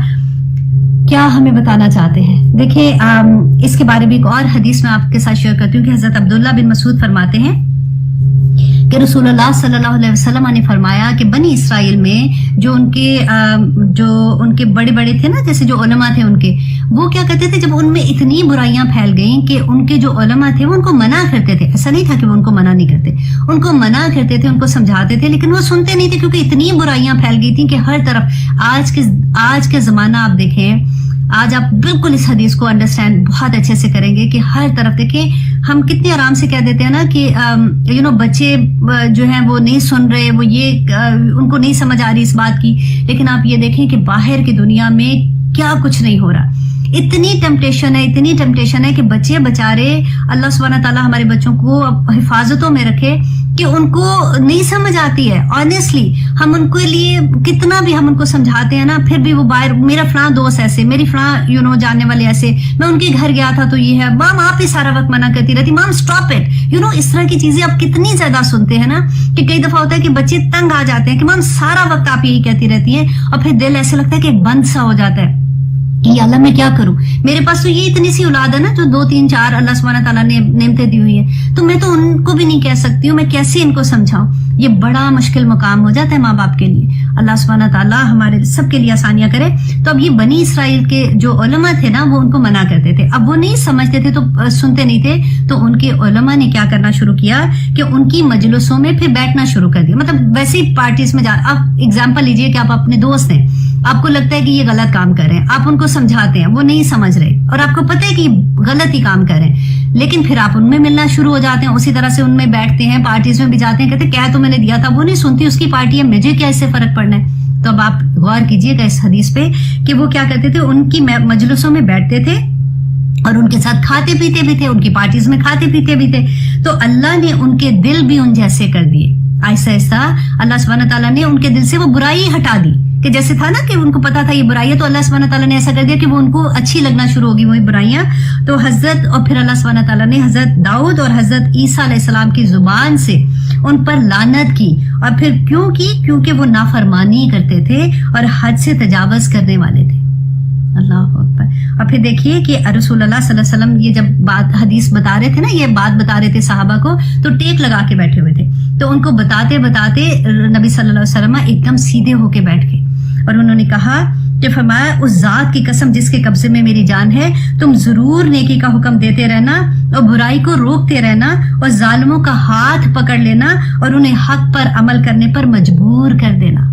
کیا ہمیں بتانا چاہتے ہیں. دیکھیں اس کے بارے میں ایک اور حدیث میں آپ کے ساتھ شیئر کرتی ہوں کہ حضرت عبداللہ بن مسعود فرماتے ہیں کہ رسول اللہ صلی اللہ علیہ وسلم نے فرمایا کہ بنی اسرائیل میں جو ان کے بڑے بڑے تھے نا، جیسے جو علماء تھے ان کے، وہ کیا کرتے تھے جب ان میں اتنی برائیاں پھیل گئیں کہ ان کے جو علماء تھے وہ ان کو منع کرتے تھے. ایسا نہیں تھا کہ وہ ان کو منع نہیں کرتے، ان کو منع کرتے تھے، ان کو سمجھاتے تھے، لیکن وہ سنتے نہیں تھے کیونکہ اتنی برائیاں پھیل گئی تھیں کہ ہر طرف آج کے زمانہ آپ دیکھیں، آج آپ بالکل اس حدیث کو انڈرسٹینڈ بہت اچھے سے کریں گے کہ ہر طرف دیکھیں ہم کتنے آرام سے کہہ دیتے ہیں نا کہ بچے جو ہیں وہ نہیں سن رہے، وہ یہ ان کو نہیں سمجھ آ رہی اس بات کی، لیکن آپ یہ دیکھیں کہ باہر کی دنیا میں کیا کچھ نہیں ہو رہا. اتنی ٹیمپٹیشن ہے کہ بچے بچارے، اللہ سبحانہ تعالیٰ ہمارے بچوں کو حفاظتوں میں رکھے کہ ان کو نہیں سمجھ آتی ہے. آنیسٹلی ہم ان کے لیے کتنا بھی ہم ان کو سمجھاتے ہیں نا، پھر بھی وہ باہر، میرا فلاں دوست ایسے، میری فلاں جاننے والے ایسے، میں ان کے گھر گیا تھا تو یہ ہے، مام آپ ہی سارا وقت منع کرتی رہتی، مام اسٹاپ اٹ. اس طرح کی چیزیں آپ کتنی زیادہ سنتے ہیں نا کہ کئی دفعہ ہوتا ہے کہ بچے تنگ آ جاتے ہیں کہ مام سارا وقت آپ یہی کہتی رہتی ہیں، اور پھر دل ایسے لگتا ہے کہ ایک بند سا ہو جاتا ہے کہ یا اللہ میں کیا کروں، میرے پاس تو یہ اتنی سی اولاد ہے نا جو 2 3 4 اللہ سبحانہ تعالیٰ نے نعمتیں دی ہوئی ہیں، تو میں تو ان کو بھی نہیں کہہ سکتی ہوں، میں کیسے ان کو سمجھاؤں. یہ بڑا مشکل مقام ہو جاتا ہے ماں باپ کے لیے. اللہ سبحانہ تعالیٰ ہمارے سب کے لیے آسانیاں کرے. تو اب یہ بنی اسرائیل کے جو علماء تھے نا، وہ ان کو منع کرتے تھے. اب وہ نہیں سمجھتے تھے تو سنتے نہیں تھے، تو ان کے علماء نے کیا کرنا شروع کیا کہ ان کی مجلسوں میں پھر بیٹھنا شروع کر دیا. مطلب ویسے ہی پارٹیز میں آپ ایگزامپل لیجئے کہ آپ اپنے دوست ہیں، آپ کو لگتا ہے کہ یہ غلط کام کر رہے ہیں، آپ ان کو سمجھاتے ہیں، وہ نہیں سمجھ رہے اور آپ کو پتہ ہے کہ غلط ہی کام کر رہے ہیں، لیکن پھر آپ ان میں ملنا شروع ہو جاتے ہیں، اسی طرح سے ان میں بیٹھتے ہیں، پارٹیز میں بھی جاتے ہیں، کہتے ہیں کیا تو میں نے دیا تھا، وہ نہیں سنتی، اس کی پارٹی ہے، مجھے کیا اس سے فرق پڑنا ہے. تو اب آپ غور کیجئے گا اس حدیث پہ کہ وہ کیا کرتے تھے، ان کی مجلسوں میں بیٹھتے تھے اور ان کے ساتھ کھاتے پیتے بھی تھے، ان کی پارٹیز میں کھاتے پیتے بھی تھے. تو اللہ نے ان کے دل بھی ان جیسے کر دیے. آہستہ آہستہ اللہ سبحانہ تعالیٰ نے ان کے دل سے وہ برائی ہٹا دی، کہ جیسے تھا نا کہ ان کو پتا تھا یہ برائی ہے، تو اللہ سبحانہ تعالیٰ نے ایسا کر دیا کہ وہ ان کو اچھی لگنا شروع ہوگی وہی برائیاں. تو اور پھر اللہ سبحانہ تعالیٰ نے حضرت داؤد اور حضرت عیسیٰ علیہ السلام کی زبان سے ان پر لعنت کی. اور پھر کیوں کی؟ کیونکہ وہ نافرمانی کرتے تھے اور حد سے تجاوز کرنے والے تھے. اللہ اکبر. اور پھر دیکھیے کہ رسول اللہ صلی اللہ علیہ وسلم یہ جب حدیث بتا رہے تھے نا، یہ بات بتا رہے تھے صحابہ کو، تو ٹیک لگا کے بیٹھے ہوئے تھے. تو ان کو بتاتے بتاتے نبی صلی اللہ علیہ وسلم ایک دم سیدھے ہو کے بیٹھ گئے اور انہوں نے کہا کہ فرمایا اس ذات کی قسم جس کے قبضے میں میری جان ہے، تم ضرور نیکی کا حکم دیتے رہنا اور برائی کو روکتے رہنا اور ظالموں کا ہاتھ پکڑ لینا اور انہیں حق پر عمل کرنے پر مجبور کر دینا.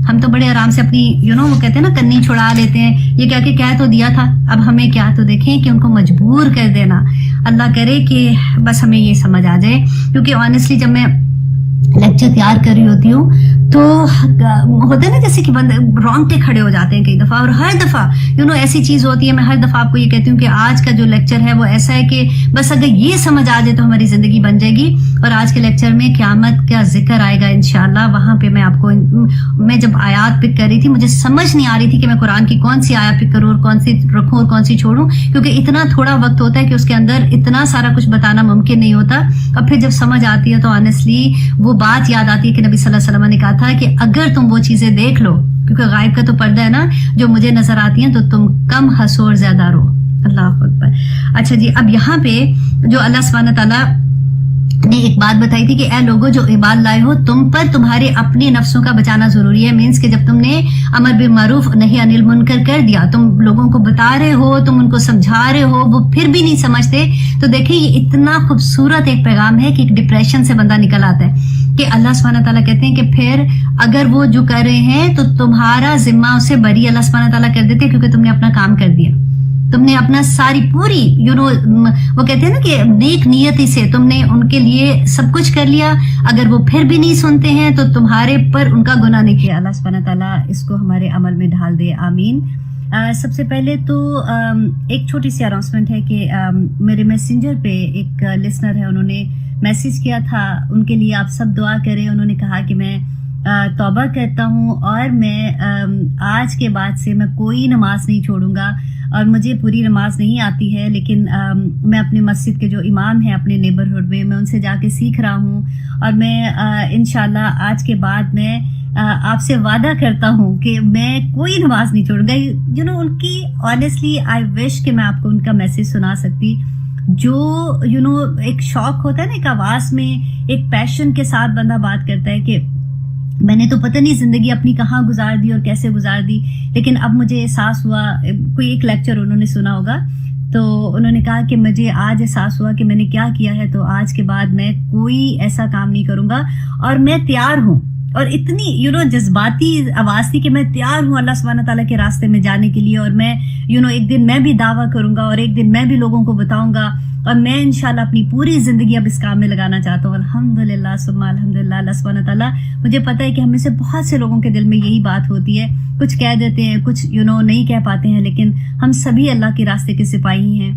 ہم تو بڑے آرام سے اپنی وہ کہتے ہیں نا کنی چھڑا لیتے ہیں، یہ کیا کہ کہہ تو دیا تھا، اب ہمیں کیا. تو دیکھیں کہ ان کو مجبور کر دینا. اللہ کرے کہ بس ہمیں یہ سمجھ آ جائے، کیونکہ آنیسٹلی جب میں لیکچر تیار کر رہی ہوتی ہوں تو ہوتا ہے نا جیسے کہ بندے رونگٹے کھڑے ہو جاتے ہیں کئی دفعہ، اور ہر دفعہ ایسی چیز ہوتی ہے. میں ہر دفعہ آپ کو یہ کہتی ہوں کہ آج کا جو لیکچر ہے وہ ایسا ہے کہ بس اگر یہ سمجھ آ جائے تو ہماری زندگی بن جائے گی. اور آج کے لیکچر میں قیامت کا ذکر آئے گا انشاءاللہ. وہاں پہ میں آپ کو، میں جب آیات پک کر رہی تھی مجھے سمجھ نہیں آ رہی تھی کہ میں قرآن کی کون سی آیات پک کروں اور کون سی رکھوں اور کون سی چھوڑوں، کیونکہ اتنا تھوڑا وقت ہوتا ہے کہ اس کے اندر اتنا سارا کچھ بتانا ممکن نہیں ہوتا. اور پھر جب سمجھ آتی ہے تو آنیسٹلی وہ بات یاد آتی ہے کہ نبی صلی اللہ علیہ وسلم نے کہا تھا کہ اگر تم وہ چیزیں دیکھ لو، کیونکہ غائب کا تو پردہ ہے نا، جو مجھے نظر آتی ہیں، تو تم کم ہنسو اور زیادہ رو. اللہ اکبر. اچھا جی، اب یہاں پہ جو اللہ سبحانہ تعالیٰ نے ایک بات بتائی تھی کہ اے لوگوں جو ایمان لائے ہو، تم پر تمہارے اپنے نفسوں کا بچانا ضروری ہے. مینس کہ جب تم نے امر بالمعروف نہی عن المنکر کر دیا، تم لوگوں کو بتا رہے ہو، تم ان کو سمجھا رہے ہو، وہ پھر بھی نہیں سمجھتے، تو دیکھیں یہ اتنا خوبصورت ایک پیغام ہے کہ ایک ڈپریشن سے بندہ نکل آتا ہے. کہ اللہ سبحانہ تعالیٰ کہتے ہیں کہ پھر اگر وہ جو کر رہے ہیں تو تمہارا ذمہ اسے بری اللہ سبحانہ تعالیٰ کر دیتے، کیونکہ تم نے اپنا کام کر دیا، تم نے اپنا ساری پوری وہ کہتے ہیں نا کہ نیک نیتی سے تم نے ان کے لیے سب کچھ کر لیا. اگر وہ پھر بھی نہیں سنتے ہیں تو تمہارے پر ان کا گناہ نہیں کیا. اللہ سبحانہ تعالیٰ اس کو ہمارے عمل میں ڈھال دے. آمین. سب سے پہلے تو ایک چھوٹی سی اناؤنسمنٹ ہے کہ میرے میسنجر پہ ایک لسنر ہے, انہوں نے میسیج کیا تھا, ان کے لیے آپ سب دعا کریں. انہوں نے کہا کہ میں توبہ کرتا ہوں اور میں آج کے بعد سے میں کوئی نماز نہیں چھوڑوں گا, اور مجھے پوری نماز نہیں آتی ہے, لیکن میں اپنے مسجد کے جو امام ہیں اپنے نیبرہڈ میں ان سے جا کے سیکھ رہا ہوں, اور میں انشاءاللہ آج کے بعد میں آپ سے وعدہ کرتا ہوں کہ میں کوئی نماز نہیں چھوڑوں گا. ان کی آنیسٹلی آئی وش کہ میں آپ کو ان کا میسیج سنا سکتی, جو ایک شوق ہوتا ہے نا, ایک آواز میں ایک پیشن کے ساتھ بندہ بات کرتا ہے کہ میں نے تو پتہ نہیں زندگی اپنی کہاں گزار دی اور کیسے گزار دی, لیکن اب مجھے احساس ہوا. کوئی ایک لیکچر انہوں نے سنا ہوگا, تو انہوں نے کہا کہ مجھے آج احساس ہوا کہ میں نے کیا کیا ہے, تو آج کے بعد میں کوئی ایسا کام نہیں کروں گا, اور میں تیار ہوں. اور اتنی جذباتی آواز تھی کہ میں تیار ہوں اللہ سبحانہ تعالیٰ کے راستے میں جانے کے لیے, اور میں ایک دن میں بھی دعویٰ کروں گا, اور ایک دن میں بھی لوگوں کو بتاؤں گا, اور میں انشاءاللہ اپنی پوری زندگی اب اس کام میں لگانا چاہتا ہوں. الحمدللہ ثم الحمدللہ. اللہ سبحانہ تعالیٰ, مجھے پتہ ہے کہ ہم میں سے بہت سے لوگوں کے دل میں یہی بات ہوتی ہے, کچھ کہہ دیتے ہیں, کچھ نہیں کہہ پاتے ہیں, لیکن ہم سبھی اللہ کے راستے کے سپاہی ہیں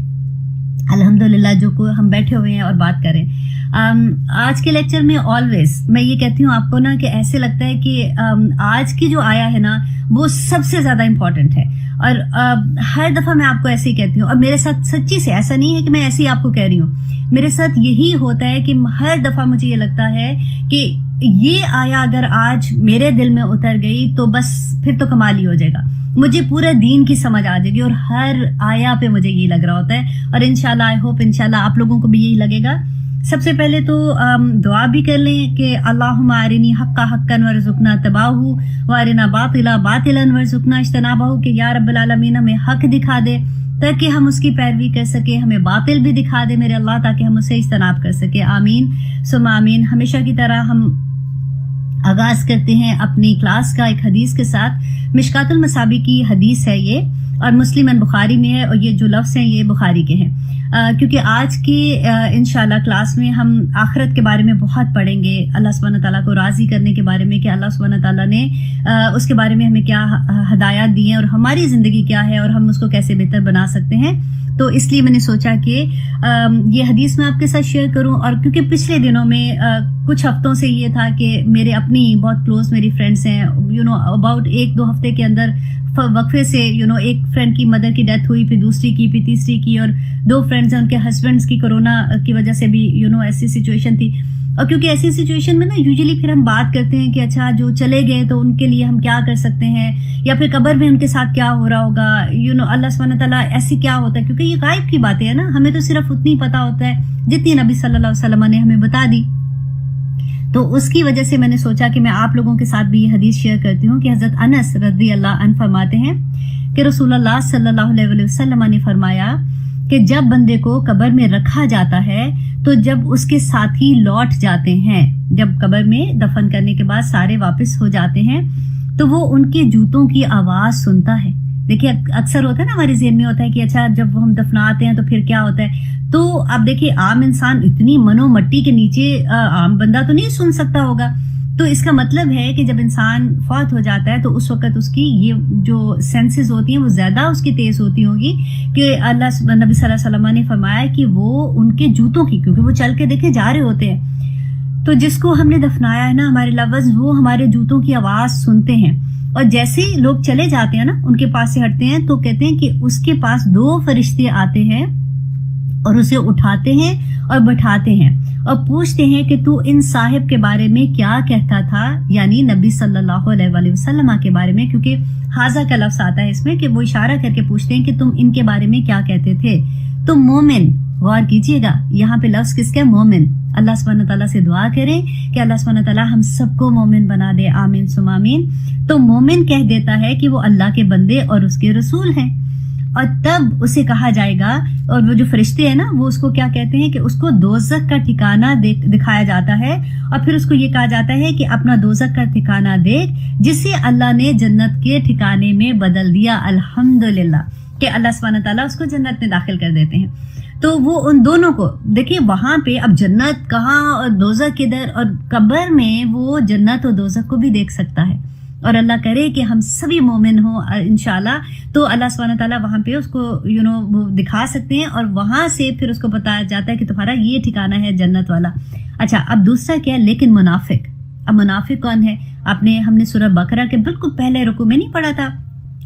الحمدللہ, جو کو ہم بیٹھے ہوئے ہیں اور بات کریں. آج کے لیکچر میں آلویز میں یہ کہتی ہوں آپ کو نا, کہ ایسے لگتا ہے کہ آج کی جو آیا ہے نا وہ سب سے زیادہ امپورٹنٹ ہے, اور ہر دفعہ میں آپ کو ایسے ہی کہتی ہوں, اور میرے ساتھ سچی سے ایسا نہیں ہے کہ میں ایسے ہی آپ کو کہہ رہی ہوں, میرے ساتھ یہی ہوتا ہے کہ ہر دفعہ مجھے یہ لگتا ہے کہ یہ آیا اگر آج میرے دل میں اتر گئی تو بس پھر تو کمال ہی ہو جائے گا, مجھے پورے دین کی سمجھ آ جائے گی. اور ہر آیا پہ مجھے یہی لگ رہا ہوتا ہے, اور انشاءاللہ آئی ہوپ انشاءاللہ آپ لوگوں کو بھی یہی لگے گا. سب سے پہلے تو دعا بھی کر لیں کہ اللہم ارنی حقا حقا وارزقنا اتباعہ وارنا باطلا باطلا وارزقنا اجتنابہ, کہ یا رب العالمین ہمیں حق دکھا دے تاکہ ہم اس کی پیروی کر سکیں, ہمیں باطل بھی دکھا دے میرے اللہ تاکہ ہم اسے اجتناب کر سکیں. آمین ثم آمین. ہمیشہ کی طرح ہم آغاز کرتے ہیں اپنی کلاس کا ایک حدیث کے ساتھ. مشکات المصابیح کی حدیث ہے یہ, اور مسلم اینڈ بخاری میں ہے, اور یہ جو لفظ ہیں یہ بخاری کے ہیں, کیونکہ آج کی انشاءاللہ کلاس میں ہم آخرت کے بارے میں بہت پڑھیں گے, اللہ سبحانہ تعالیٰ کو راضی کرنے کے بارے میں, کہ اللہ سبحانہ تعالیٰ نے اس کے بارے میں ہمیں کیا ہدایات دی ہیں, اور ہماری زندگی کیا ہے, اور ہم اس کو کیسے بہتر بنا سکتے ہیں. تو اس لیے میں نے سوچا کہ یہ حدیث میں آپ کے ساتھ شیئر کروں. اور کیونکہ پچھلے دنوں میں کچھ ہفتوں سے یہ تھا کہ میرے اپنی بہت کلوز میری فرینڈس ہیں, اباؤٹ 1-2 ہفتے کے اندر وقفے سے ایک فرینڈ کی مدر کی ڈیتھ ہوئی, پھر دوسری کی, پھر تیسری کی, اور 2 فرینڈز ہیں ان کے ہسبینڈس کی کورونا کی وجہ سے بھی ایسی سچویشن تھی. اور کیونکہ ایسی سچویشن میں نا یوزلی پھر ہم بات کرتے ہیں کہ اچھا جو چلے گئے تو ان کے لیے ہم کیا کر سکتے ہیں, یا پھر قبر میں ان کے ساتھ کیا ہو رہا ہوگا, اللہ سبحانہ تعالیٰ ایسی کیا ہوتا ہے, کیونکہ یہ غائب کی باتیں ہیں نا, ہمیں تو صرف اتنی پتہ ہوتا ہے جتنی نبی صلی اللہ علیہ وسلم نے ہمیں بتا دی. تو اس کی وجہ سے میں نے سوچا کہ میں آپ لوگوں کے ساتھ بھی یہ حدیث شیئر کرتی ہوں کہ حضرت انس رضی اللہ عنہ فرماتے ہیں کہ رسول اللہ صلی اللہ علیہ وسلم نے فرمایا کہ جب بندے کو قبر میں رکھا جاتا ہے تو جب اس کے ساتھی لوٹ جاتے ہیں, جب قبر میں دفن کرنے کے بعد سارے واپس ہو جاتے ہیں تو وہ ان کے جوتوں کی آواز سنتا ہے. دیکھیے اکثر ہوتا ہے نا ہمارے ذہن میں ہوتا ہے کہ اچھا جب ہم دفناتے ہیں تو پھر کیا ہوتا ہے, تو اب دیکھیے عام انسان اتنی منو مٹی کے نیچے عام بندہ تو نہیں سن سکتا ہوگا. تو اس کا مطلب ہے کہ جب انسان فوت ہو جاتا ہے تو اس وقت اس کی یہ جو سینسز ہوتی ہیں وہ زیادہ اس کی تیز ہوتی ہوں گی, کہ اللہ نبی صلی اللہ علیہ وسلم نے فرمایا کہ وہ ان کے جوتوں کی, کیونکہ وہ چل کے دیکھے جا رہے ہوتے ہیں, تو جس کو ہم نے دفنایا ہے نا ہمارے لفظ, وہ ہمارے جوتوں کی آواز سنتے ہیں. اور جیسے ہی لوگ چلے جاتے ہیں نا ان کے پاس سے ہٹتے ہیں تو کہتے ہیں کہ اس کے پاس 2 فرشتے آتے ہیں اور اسے اٹھاتے ہیں اور بٹھاتے ہیں اور پوچھتے ہیں کہ تو ان صاحب کے بارے میں کیا کہتا تھا, یعنی نبی صلی اللہ علیہ وسلم کے بارے میں, کیونکہ حاضہ کا لفظ آتا ہے اس میں, کہ وہ اشارہ کر کے پوچھتے ہیں کہ تم ان کے بارے میں کیا کہتے تھے. تو مومن, غور کیجئے گا یہاں پہ لفظ کس کا, مومن. اللہ سبحانہ تعالیٰ سے دعا کریں کہ اللہ سبحانہ تعالیٰ ہم سب کو مومن بنا دے, آمین ثم آمین. تو مومن کہہ دیتا ہے کہ وہ اللہ کے بندے اور اس کے رسول ہیں, اور تب اسے کہا جائے گا, اور وہ جو فرشتے ہیں نا وہ اس کو کیا کہتے ہیں کہ اس کو دوزخ کا ٹھکانہ دکھایا جاتا ہے, اور پھر اس کو یہ کہا جاتا ہے کہ اپنا دوزخ کا ٹھکانہ دیکھ جسے اللہ نے جنت کے ٹھکانے میں بدل دیا. الحمدللہ کہ اللہ سبحانہ تعالیٰ اس کو جنت میں داخل کر دیتے ہیں. تو وہ ان دونوں کو دیکھیے وہاں پہ, اب جنت کہاں اور دوزخ کدھر, اور قبر میں وہ جنت اور دوزخ کو بھی دیکھ سکتا ہے. اور اللہ کرے کہ ہم سبھی مومن ہوں انشاءاللہ، تو اللہ سبحانہ تعالیٰ وہاں پہ اس کو وہ دکھا سکتے ہیں، اور وہاں سے پھر اس کو بتایا جاتا ہے کہ تمہارا یہ ٹھکانہ ہے جنت والا۔ اچھا، اب دوسرا کیا ہے، لیکن منافق۔ اب منافق کون ہے؟ ہم نے سورہ بقرہ کے بالکل پہلے رکوع میں نہیں پڑھا تھا؟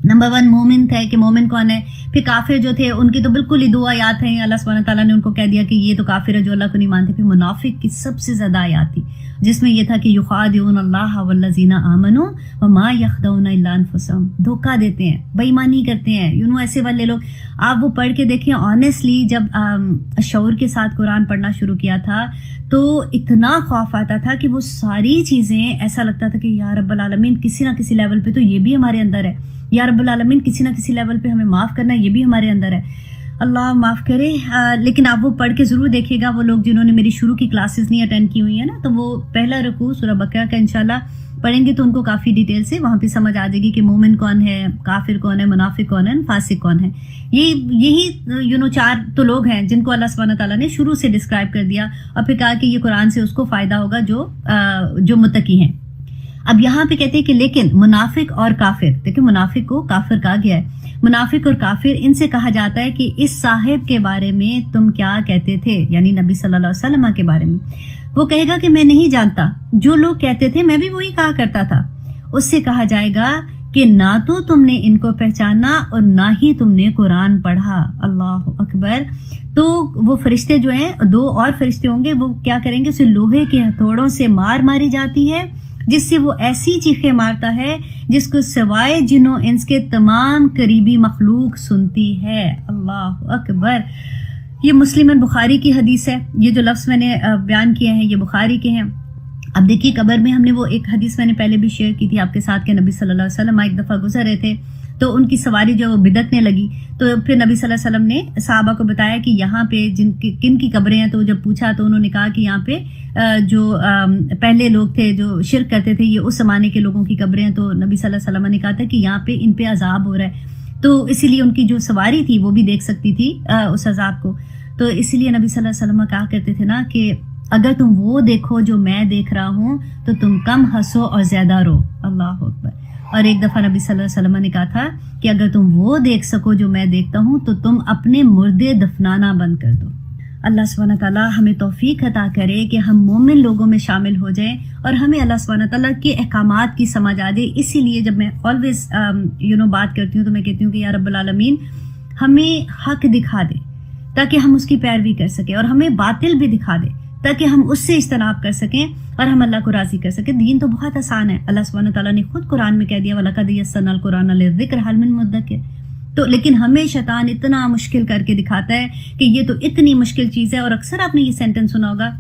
نمبر 1 مومن تھے کہ مومن کون ہے، پھر کافر جو تھے ان کی تو بالکل ہی 2 آیات ہیں، اللہ سبحانہ تعالیٰ نے ان کو کہہ دیا کہ یہ تو کافر ہے جو اللہ کو نہیں مانتے۔ پھر منافق کی سب سے زیادہ آیات تھی جس میں یہ تھا کہ یخادعون اللہ والذین آمنوا وما یخدعون الا انفسهم، دھوکہ دیتے ہیں، بے ایمانی کرتے ہیں، ایسے والے لوگ۔ آپ وہ پڑھ کے دیکھیں آنیسٹلی، جب شعور کے ساتھ قرآن پڑھنا شروع کیا تھا تو اتنا خوف آتا تھا کہ وہ ساری چیزیں ایسا لگتا تھا کہ یا رب العالمین کسی نہ کسی لیول پہ تو یہ بھی ہمارے اندر ہے، یا رب العالمین کسی نہ کسی لیول پہ ہمیں معاف کرنا، یہ بھی ہمارے اندر ہے، اللہ معاف کرے۔ لیکن آپ وہ پڑھ کے ضرور دیکھیے گا، وہ لوگ جنہوں نے میری شروع کی کلاسز نہیں اٹینڈ کی ہوئی ہیں نا، تو وہ پہلا رکوع سورہ بقرہ کا انشاءاللہ پڑھیں گے تو ان کو کافی ڈیٹیل سے وہاں پہ سمجھ آ جائے گی کہ مومن کون ہے، کافر کون ہے، منافق کون ہے، فاسق کون ہے۔ یہی 4 تو لوگ ہیں جن کو اللہ سبحانہ تعالیٰ نے شروع سے ڈسکرائب کر دیا، اور پھر کہا کہ یہ قرآن سے اس کو فائدہ ہوگا جو متقی ہیں۔ اب یہاں پہ کہتے ہیں کہ لیکن منافق اور کافر، دیکھیں منافق کو کافر کہا گیا ہے، منافق اور کافر ان سے کہا جاتا ہے کہ اس صاحب کے بارے میں تم کیا کہتے تھے، یعنی نبی صلی اللہ علیہ وسلم کے بارے میں۔ وہ کہے گا کہ میں نہیں جانتا، جو لوگ کہتے تھے میں بھی وہی کہا کرتا تھا۔ اس سے کہا جائے گا کہ نہ تو تم نے ان کو پہچانا اور نہ ہی تم نے قرآن پڑھا۔ اللہ اکبر۔ تو وہ فرشتے جو ہیں، 2 اور فرشتے ہوں گے، وہ کیا کریں گے، اسے لوہے کے ہتھوڑوں سے ماری جاتی ہے، جس سے وہ ایسی چیخیں مارتا ہے جس کو سوائے جنوں انس کے تمام قریبی مخلوق سنتی ہے۔ اللہ اکبر۔ یہ مسلم اور بخاری کی حدیث ہے، یہ جو لفظ میں نے بیان کیے ہیں یہ بخاری کے ہیں۔ اب دیکھیے قبر میں ہم نے وہ ایک حدیث میں نے پہلے بھی شیئر کی تھی آپ کے ساتھ کہ نبی صلی اللہ علیہ وسلم ایک دفعہ گزر رہے تھے تو ان کی سواری جو بدکنے لگی، تو پھر نبی صلی اللہ علیہ وسلم نے صحابہ کو بتایا کہ یہاں پہ کن کی قبریں ہیں، تو جب پوچھا تو انہوں نے کہا کہ یہاں پہ جو پہلے لوگ تھے جو شرک کرتے تھے، یہ اس زمانے کے لوگوں کی قبریں ہیں۔ تو نبی صلی اللہ علیہ وسلم نے کہا تھا کہ یہاں پہ ان پہ عذاب ہو رہا ہے، تو اسی لیے ان کی جو سواری تھی وہ بھی دیکھ سکتی تھی اس عذاب کو۔ تو اسی لیے نبی صلی اللہ علیہ وسلم کہا کرتے تھے نا کہ اگر تم وہ دیکھو جو میں دیکھ رہا ہوں تو تم کم ہنسو اور زیادہ رو۔ اللہ اکبر۔ اور ایک دفعہ نبی صلی اللہ علیہ وسلم نے کہا تھا کہ اگر تم وہ دیکھ سکو جو میں دیکھتا ہوں تو تم اپنے مردے دفنانا بند کر دو۔ اللہ سبحانہ تعالیٰ ہمیں توفیق عطا کرے کہ ہم مومن لوگوں میں شامل ہو جائیں اور ہمیں اللہ سبحانہ تعالیٰ کے احکامات کی سمجھ آ جائے۔ اسی لیے جب میں آلویز بات کرتی ہوں تو میں کہتی ہوں کہ یا رب العالمین ہمیں حق دکھا دے تاکہ ہم اس کی پیروی کر سکیں، اور ہمیں باطل بھی دکھا دے تاکہ ہم اس سے اجتناب کر سکیں اور ہم اللہ کو راضی کر سکیں۔ دین تو بہت آسان ہے، اللہ سبحانہ تعالیٰ نے خود قرآن میں کہہ دیا وَلَقَدْ يَسَّرْنَا الْقُرْآنَ لِلذِّكْرِ هَلْ مِن مُدَّكِرٍ۔ تو لیکن ہمیں شیطان اتنا مشکل کر کے دکھاتا ہے کہ یہ تو اتنی مشکل چیز ہے، اور اکثر آپ نے یہ سینٹنس سنا ہوگا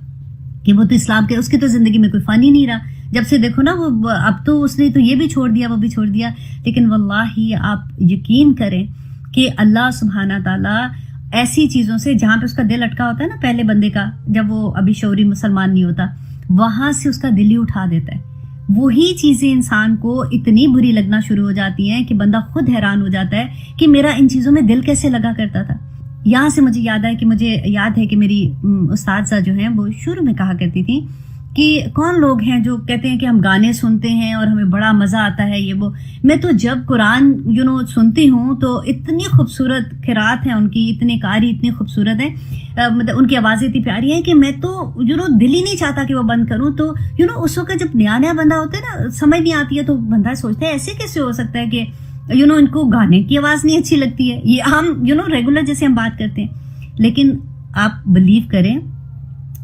کہ وہ تو اسلام کے، اس کی تو زندگی میں کوئی فن ہی نہیں رہا، جب سے دیکھو نا وہ اب تو اس نے تو یہ بھی چھوڑ دیا وہ بھی چھوڑ دیا۔ لیکن واللہ آپ یقین کریں کہ اللہ سبحانہ تعالیٰ ایسی چیزوں سے جہاں پہ اس کا دل اٹکا ہوتا ہے نا پہلے بندے کا، جب وہ ابھی شعوری مسلمان نہیں ہوتا، وہاں سے اس کا دل ہی اٹھا دیتا ہے۔ وہی چیزیں انسان کو اتنی بری لگنا شروع ہو جاتی ہیں کہ بندہ خود حیران ہو جاتا ہے کہ میرا ان چیزوں میں دل کیسے لگا کرتا تھا۔ یہاں سے مجھے یاد ہے کہ میری استاذہ جو ہیں وہ شروع میں کہا کرتی تھی کہ کون لوگ ہیں جو کہتے ہیں کہ ہم گانے سنتے ہیں اور ہمیں بڑا مزہ آتا ہے یہ وہ۔ میں تو جب قرآن سنتی ہوں تو اتنی خوبصورت قرات ہیں ان کی، اتنے قاری اتنی خوبصورت ہیں، مطلب ان کی آوازیں اتنی پیاری ہیں کہ میں تو دل ہی نہیں چاہتا کہ وہ بند کروں۔ تو اس وقت جب نیا بندہ ہوتا ہے نا، سمجھ نہیں آتی ہے، تو بندہ سوچتا ہے ایسے کیسے ہو سکتا ہے کہ ان کو گانے کی آواز نہیں اچھی لگتی ہے، یہ ہم ریگولر جیسے ہم بات کرتے ہیں۔ لیکن آپ بلیو کریں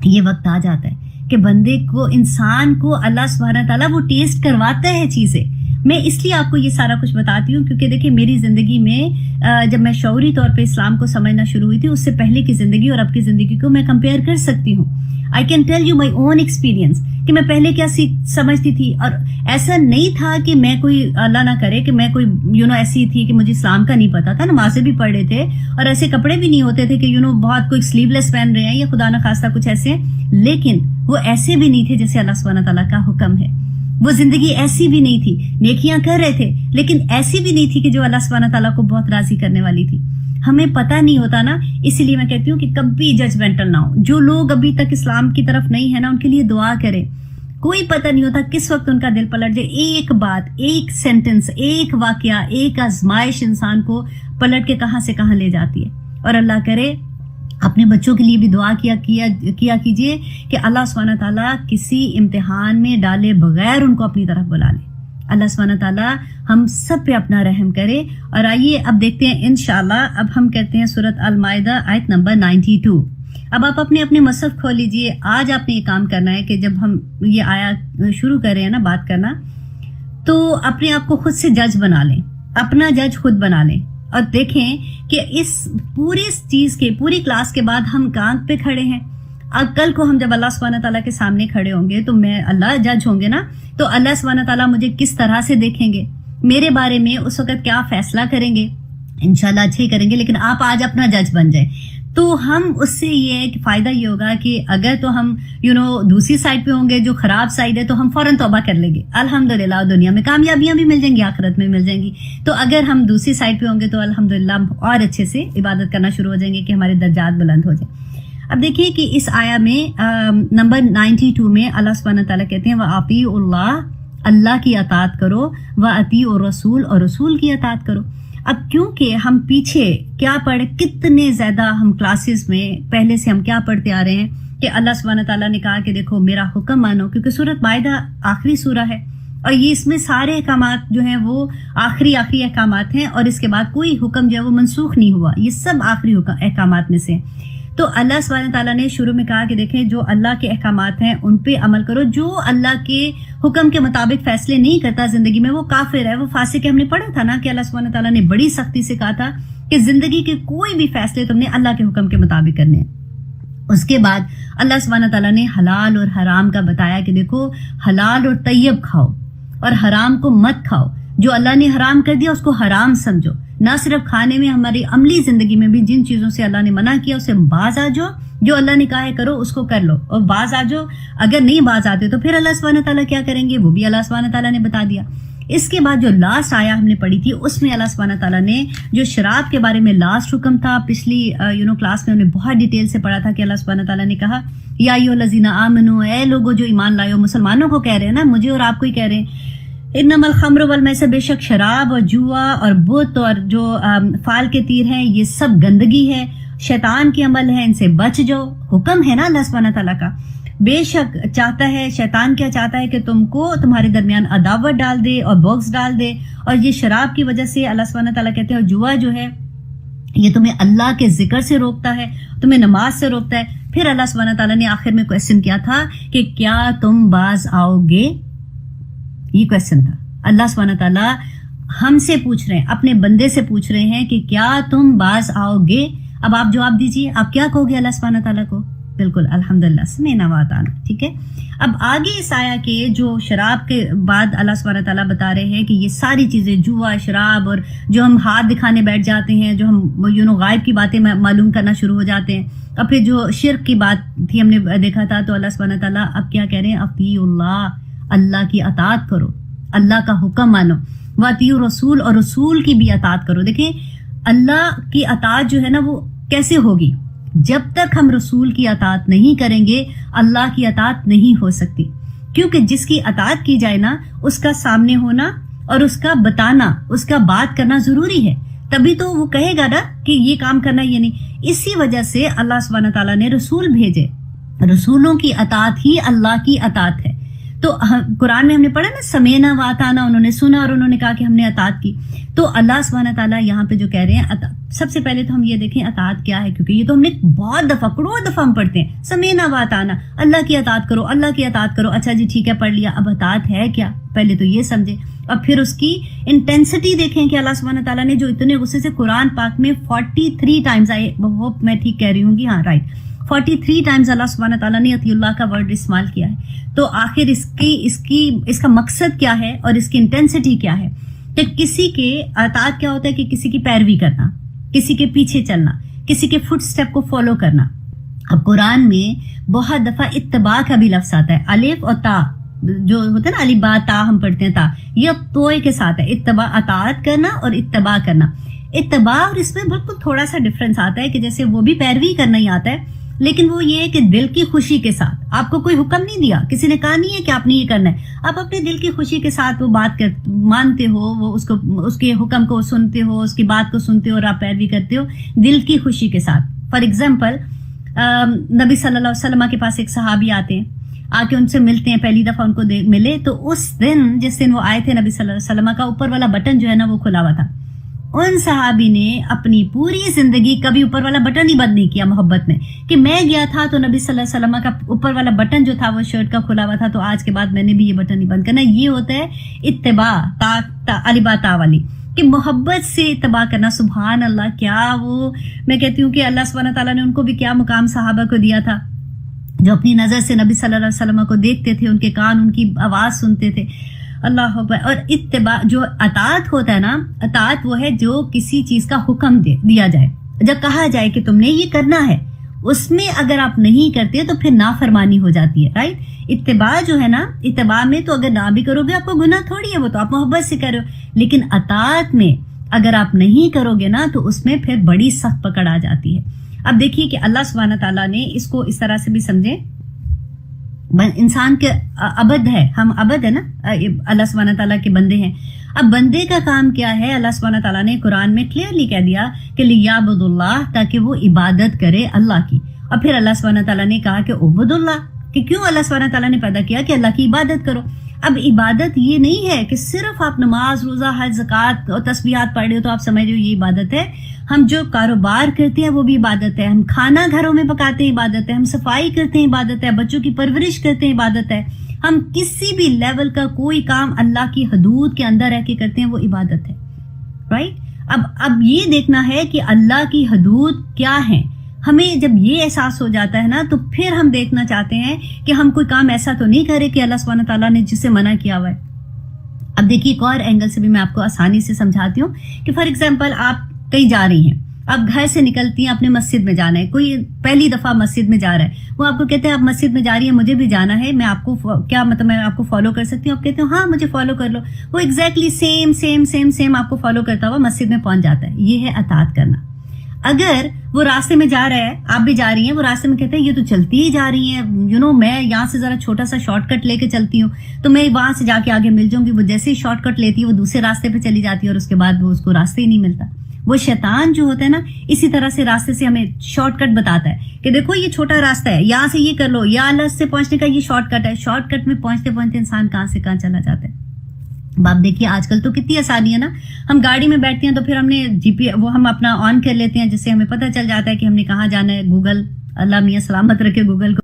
یہ وقت آ جاتا ہے کہ بندے کو، انسان کو اللہ سبحانہ تعالیٰ وہ ٹیسٹ کرواتا ہے چیزیں۔ میں اس لیے آپ کو یہ سارا کچھ بتاتی ہوں کیونکہ دیکھیں میری زندگی میں جب میں شعوری طور پہ اسلام کو سمجھنا شروع ہوئی تھی، اس سے پہلے کی زندگی اور اب کی زندگی کو میں کمپیئر کر سکتی ہوں۔ I can tell you my own experience کہ میں پہلے کیا سمجھتی تھی، اور ایسا نہیں تھا کہ میں کوئی، اللہ نہ کرے کہ میں کوئی ایسی تھی کہ مجھے اسلام کا نہیں پتا تھا، نمازیں بھی پڑھ رہے تھے اور ایسے کپڑے بھی نہیں ہوتے تھے کہ بہت کوئی سلیو لیس پہن رہے ہیں یا خدا نہ خواستہ کچھ ایسے، لیکن وہ ایسے بھی نہیں تھے جیسے اللہ سبحانہ تعالیٰ کا حکم ہے۔ وہ زندگی ایسی بھی نہیں تھی، نیکیاں کر رہے تھے لیکن ایسی بھی نہیں تھی کہ جو اللہ سبحانہ تعالیٰ کو بہت راضی کرنے والی تھی۔ ہمیں پتہ نہیں ہوتا نا، اسی لیے میں کہتی ہوں کہ کبھی ججمنٹل نہ ہو۔ جو لوگ ابھی تک اسلام کی طرف نہیں ہے نا، ان کے لیے دعا کریں، کوئی پتہ نہیں ہوتا کس وقت ان کا دل پلٹ جائے. ایک بات, ایک سینٹنس, ایک واقعہ, ایک آزمائش انسان کو پلٹ کے کہاں سے کہاں لے جاتی ہے. اور اللہ کرے اپنے بچوں کے لیے بھی دعا کیا کیجئے کہ اللہ سبحانہ تعالیٰ کسی امتحان میں ڈالے بغیر ان کو اپنی طرف بلا لے. اللہ سبحانہ تعالیٰ ہم سب پہ اپنا رحم کرے. اور آئیے اب دیکھتے ہیں انشاءاللہ. اب ہم کرتے ہیں سورۃ المائدہ آیت نمبر 92. اب آپ اپنے مصحف کھول لیجئے. آج آپ نے یہ کام کرنا ہے کہ جب ہم یہ آیات شروع کر رہے ہیں نا بات کرنا, تو اپنے آپ کو خود سے جج بنا لیں, اپنا جج خود بنا لیں, اور دیکھیں کہ اس چیز کے پوری کلاس کے بعد ہم کہاں پہ کھڑے ہیں. اب کل کو ہم جب اللہ سبحانہ تعالیٰ کے سامنے کھڑے ہوں گے تو میں اللہ جج ہوں گے نا, تو اللہ سبحانہ تعالیٰ مجھے کس طرح سے دیکھیں گے, میرے بارے میں اس وقت کیا فیصلہ کریں گے. انشاءاللہ اچھے ہی کریں گے, لیکن آپ آج اپنا جج بن جائیں. تو ہم اس سے یہ فائدہ یہ ہوگا کہ اگر تو ہم دوسری سائڈ پہ ہوں گے جو خراب سائڈ ہے, تو ہم فوراً توبہ کر لیں گے, الحمدللہ دنیا میں کامیابیاں بھی مل جائیں گی, آخرت میں مل جائیں گی. تو اگر ہم دوسری سائڈ پہ ہوں گے تو الحمدللہ اور اچھے سے عبادت کرنا شروع ہو جائیں گے کہ ہمارے درجات بلند ہو جائیں. اب دیکھیے کہ اس آیا میں نمبر 92 میں اللہ سبحانہ تعالیٰ کہتے ہیں وَأَطِیعُوا اللَّهَ, اللہ کی اطاعت کرو, وَأَطِیعُوا الرَّسُولَ, اور رسول کی اطاعت کرو. اب کیونکہ ہم پیچھے کیا پڑھے, کتنے زیادہ ہم کلاسز میں پہلے سے ہم کیا پڑھتے آ رہے ہیں کہ اللہ سبحانہ تعالیٰ نے کہا کہ دیکھو میرا حکم مانو, کیونکہ سورۃ مائدہ آخری سورہ ہے اور یہ اس میں سارے احکامات جو ہیں وہ آخری احکامات ہیں, اور اس کے بعد کوئی حکم جو ہے وہ منسوخ نہیں ہوا, یہ سب آخری احکامات میں سے. تو اللہ سبحانہ تعالیٰ نے شروع میں کہا کہ دیکھیں جو اللہ کے احکامات ہیں ان پہ عمل کرو, جو اللہ کے حکم کے مطابق فیصلے نہیں کرتا زندگی میں وہ کافر ہے, وہ فاسق ہے. ہم نے پڑھا تھا نا کہ اللہ سبحانہ تعالیٰ نے بڑی سختی سے کہا تھا کہ زندگی کے کوئی بھی فیصلے تم نے اللہ کے حکم کے مطابق کرنے ہیں. اس کے بعد اللہ سبحانہ تعالیٰ نے حلال اور حرام کا بتایا کہ دیکھو حلال اور طیب کھاؤ اور حرام کو مت کھاؤ. جو اللہ نے حرام کر دیا اس کو حرام سمجھو, نہ صرف کھانے میں, ہماری عملی زندگی میں بھی جن چیزوں سے اللہ نے منع کیا اسے باز آ جاؤ, جو اللہ نے کہا ہے کرو اس کو کر لو, اور باز آ جاؤ. اگر نہیں باز آتے تو پھر اللہ سبحانہ تعالیٰ کیا کریں گے وہ بھی اللہ سبحانہ تعالیٰ نے بتا دیا. اس کے بعد جو لاسٹ آیا ہم نے پڑھی تھی اس میں اللہ سبحانہ تعالیٰ نے جو شراب کے بارے میں لاسٹ حکم تھا, پچھلی کلاس میں ہم نے بہت ڈیٹیل سے پڑھا تھا کہ اللہ سبحانہ تعالیٰ نے کہا یا ایھا الذین آمنوا, اے لوگوں جو ایمان لائے ہو, مسلمانوں کو کہہ رہے ہیں نا, مجھے اور آپ کو ہی کہہ رہے ہیں, انما الخمر والمیسر, بے شک شراب اور جوا اور بت اور جو فال کے تیر ہیں یہ سب گندگی ہے, شیطان کے عمل ہے, ان سے بچ جاؤ. حکم ہے نا اللہ سبحانہ تعالیٰ کا. بے شک چاہتا ہے شیطان, کیا چاہتا ہے کہ تم کو تمہارے درمیان عداوت ڈال دے اور بغض ڈال دے, اور یہ شراب کی وجہ سے اللہ سبحانہ تعالیٰ کہتے ہیں, اور جوا جو ہے یہ تمہیں اللہ کے ذکر سے روکتا ہے, تمہیں نماز سے روکتا ہے. پھر اللہ سبحانہ تعالیٰ نے آخر میں کویسچن کیا تھا کہ کیا تم باز آؤ گے, یہ کویسچن تھا. اللہ سبحانہ تعالیٰ ہم سے پوچھ رہے ہیں, اپنے بندے سے پوچھ رہے ہیں کہ کیا تم باز آؤ گے. اب آپ جواب دیجئے, آپ کیا کہو گے اللہ سبحانہ تعالیٰ کو؟ بالکل الحمدللہ سمعنا واطعنا. ٹھیک ہے, اب آگے اس آیا کہ جو شراب کے بعد اللہ سبحانہ تعالیٰ بتا رہے ہیں کہ یہ ساری چیزیں جوا, شراب, اور جو ہم ہاتھ دکھانے بیٹھ جاتے ہیں, جو ہم غائب کی باتیں معلوم کرنا شروع ہو جاتے ہیں, اور پھر جو شرک کی بات تھی ہم نے دیکھا تھا, تو اللہ سبحانہ تعالیٰ اب کیا کہہ رہے ہیں, اطیعوا اللہ, اللہ کی اطاعت کرو, اللہ کا حکم مانو, واطیعوا رسول, اور رسول کی بھی اطاعت کرو. دیکھیں اللہ کی اطاعت جو ہے نا وہ کیسے ہوگی, جب تک ہم رسول کی اطاعت نہیں کریں گے اللہ کی اطاعت نہیں ہو سکتی. کیونکہ جس کی اطاعت کی جائے نا اس کا سامنے ہونا اور اس کا بتانا, اس کا بات کرنا ضروری ہے, تبھی تو وہ کہے گا نا کہ یہ کام کرنا یہ نہیں. اسی وجہ سے اللہ سبحانہ تعالیٰ نے رسول بھیجے, رسولوں کی اطاعت ہی اللہ کی اطاعت ہے. تو قرآن میں ہم نے پڑھا نا سمعنا واطعنا, انہوں نے سنا اور انہوں نے کہا کہ ہم نے اطاعت کی. تو اللہ سبحانہ تعالیٰ یہاں پہ جو کہہ رہے ہیں, سب سے پہلے تو ہم یہ دیکھیں اطاعت کیا ہے, کیونکہ یہ تو ہم نے بہت دفعہ, کروڑ دفعہ ہم پڑھتے ہیں سمعنا واطعنا, اللہ کی اطاعت کرو, اللہ کی اطاعت کرو. اچھا جی ٹھیک ہے پڑھ لیا, اب اطاعت ہے کیا, پہلے تو یہ سمجھے, اور پھر اس کی انٹینسٹی دیکھیں کہ اللہ سبحانہ تعالیٰ نے جو اتنے غصے سے قرآن پاک میں 43 ٹائمز آئے, ہوپ میں ٹھیک کہہ رہی ہوں گی, ہاں رائٹ, 43 ٹائمز اللہ سبحانہ تعالیٰ نے اطیع اللہ کا ورڈ استعمال کیا ہے. تو آخر اس کا مقصد کیا ہے اور اس کی انٹینسٹی کیا ہے, کہ کسی کے اطاعت کیا ہوتا ہے کہ کسی کی پیروی کرنا, کسی کے پیچھے چلنا, کسی کے فٹ سٹیپ کو فالو کرنا. اب قرآن میں بہت دفعہ اتباع کا بھی لفظ آتا ہے, الف اور تا جو ہوتا ہے نا, الف با تا ہم پڑھتے ہیں, تا یہ توئے کے ساتھ ہے, اتباع اطاعت کرنا اور اتباع کرنا. اتباع اور اس میں بالکل تھوڑا سا ڈفرنس آتا ہے کہ جیسے وہ بھی پیروی کرنا ہی آتا ہے, لیکن وہ یہ ہے کہ دل کی خوشی کے ساتھ. آپ کو کوئی حکم نہیں دیا, کسی نے کہا نہیں ہے کہ آپ نے یہ کرنا ہے, آپ اپنے دل کی خوشی کے ساتھ وہ بات مانتے ہو, وہ اس کے حکم کو سنتے ہو, اس کی بات کو سنتے ہو اور آپ پیروی کرتے ہو دل کی خوشی کے ساتھ. فار ایگزامپل نبی صلی اللہ علیہ وسلم کے پاس ایک صحابی آتے ہیں, آ کے ان سے ملتے ہیں, پہلی دفعہ ان کو ملے تو اس دن جس دن وہ آئے تھے نبی صلی اللہ علیہ وسلم کا اوپر والا بٹن جو ہے نا وہ کھلا ہوا تھا. ان صحابی نے اپنی پوری زندگی کبھی اوپر والا بٹن ہی بند نہیں کیا محبت میں, کہ میں گیا تھا تو نبی صلی اللہ علیہ وسلم کا اوپر والا بٹن جو تھا وہ شرٹ کا کھلا ہوا تھا, تو آج کے بعد میں نے بھی یہ بٹن نہیں بند کرنا. یہ ہوتا ہے اتباع علی تا والی, کہ محبت سے اتباع کرنا. سبحان اللہ, کیا وہ, میں کہتی ہوں کہ اللہ سبحانہ تعالیٰ نے ان کو بھی کیا مقام صحابہ کو دیا تھا, جو اپنی نظر سے نبی صلی اللہ علیہ وسلم کو دیکھتے تھے, ان کے کان ان کی آواز سنتے تھے. اللہ اکبر. اور اتباع جو اطاعت ہوتا ہے نا, اطاعت وہ ہے جو کسی چیز کا حکم دیا جائے, جب کہا جائے کہ تم نے یہ کرنا ہے, اس میں اگر آپ نہیں کرتے تو پھر نافرمانی ہو جاتی ہے, رائٹ. اتباع جو ہے نا, اتباع میں تو اگر نہ بھی کرو گے آپ کو گناہ تھوڑی ہے, وہ تو آپ محبت سے کرو. لیکن اطاعت میں اگر آپ نہیں کرو گے نا تو اس میں پھر بڑی سخت پکڑ آ جاتی ہے. اب دیکھیے کہ اللہ سبحانہ تعالیٰ نے اس کو اس طرح سے بھی سمجھے, انسان کے عبد ہے, ہم عبد ہے نا, اللہ سبحانہ تعالیٰ کے بندے ہیں. اب بندے کا کام کیا ہے, اللہ سبحانہ تعالیٰ نے قرآن میں کلیئرلی کہہ دیا کہ لیعبد اللہ, تاکہ وہ عبادت کرے اللہ کی. اور پھر اللہ سبحانہ تعالیٰ نے کہا کہ عبد اللہ, کہ کیوں اللہ سبحانہ تعالیٰ نے پیدا کیا کہ اللہ کی عبادت کرو. اب عبادت یہ نہیں ہے کہ صرف آپ نماز, روزہ, حج, زکوٰۃ اور تسبیحات پڑھ رہے ہو تو آپ سمجھ رہے ہو یہ عبادت ہے. ہم جو کاروبار کرتے ہیں وہ بھی عبادت ہے, ہم کھانا گھروں میں پکاتے ہیں عبادت ہے, ہم صفائی کرتے ہیں عبادت ہے, بچوں کی پرورش کرتے ہیں عبادت ہے. ہم کسی بھی لیول کا کوئی کام اللہ کی حدود کے اندر رہ کے کرتے ہیں وہ عبادت ہے, رائٹ. اب یہ دیکھنا ہے کہ اللہ کی حدود کیا ہیں. ہمیں جب یہ احساس ہو جاتا ہے نا تو پھر ہم دیکھنا چاہتے ہیں کہ ہم کوئی کام ایسا تو نہیں کرے کہ اللہ سبحانہ تعالیٰ نے جسے منع کیا ہوا ہے. اب دیکھیے ایک اور اینگل سے بھی میں آپ کو آسانی سے سمجھاتی ہوں کہ فار ایگزامپل آپ کہیں جا رہی ہیں, آپ گھر سے نکلتی ہیں, اپنے مسجد میں جانا ہے, کوئی پہلی دفعہ مسجد میں جا رہا ہے, وہ آپ کو کہتے ہیں آپ مسجد میں جا رہی ہیں, مجھے بھی جانا ہے, میں آپ کو کیا مطلب میں آپ کو فالو کر سکتی ہوں. آپ کہتے ہیں ہاں مجھے فالو کر لو, وہ ایگزیکٹلی سیم آپ کو فالو کرتا ہوا مسجد میں پہنچ جاتا ہے. یہ ہے اطاعت کرنا. اگر وہ راستے میں جا رہا ہے, آپ بھی جا رہی ہیں, وہ راستے میں کہتے ہیں یہ تو چلتی ہی جا رہی ہیں, میں یہاں سے ذرا چھوٹا سا شارٹ کٹ لے کے چلتی ہوں تو میں وہاں سے جا کے آگے مل جاؤں گی. وہ جیسے ہی شارٹ کٹ لیتی ہے وہ دوسرے راستے پہ چلی جاتی ہے اور اس کے بعد وہ اس کو راستے ہی نہیں ملتا. وہ شیطان جو ہوتا ہے نا, اسی طرح سے راستے سے ہمیں شارٹ کٹ بتاتا ہے کہ دیکھو یہ چھوٹا راستہ ہے, یہاں سے یہ کر لو, یا اللہ سے پہنچنے کا یہ شارٹ کٹ ہے. شارٹ کٹ میں پہنچتے پہنچتے انسان کہاں سے کہاں چلا جاتا ہے. آپ دیکھیے آج کل تو کتنی آسانی ہے نا, ہم گاڑی میں بیٹھتے ہیں تو پھر ہم نے وہ ہم اپنا آن کر لیتے ہیں, جس سے ہمیں پتہ چل جاتا ہے کہ ہم نے کہاں جانا ہے. گوگل, اللہ میاں سلامت رکھے گوگل کو.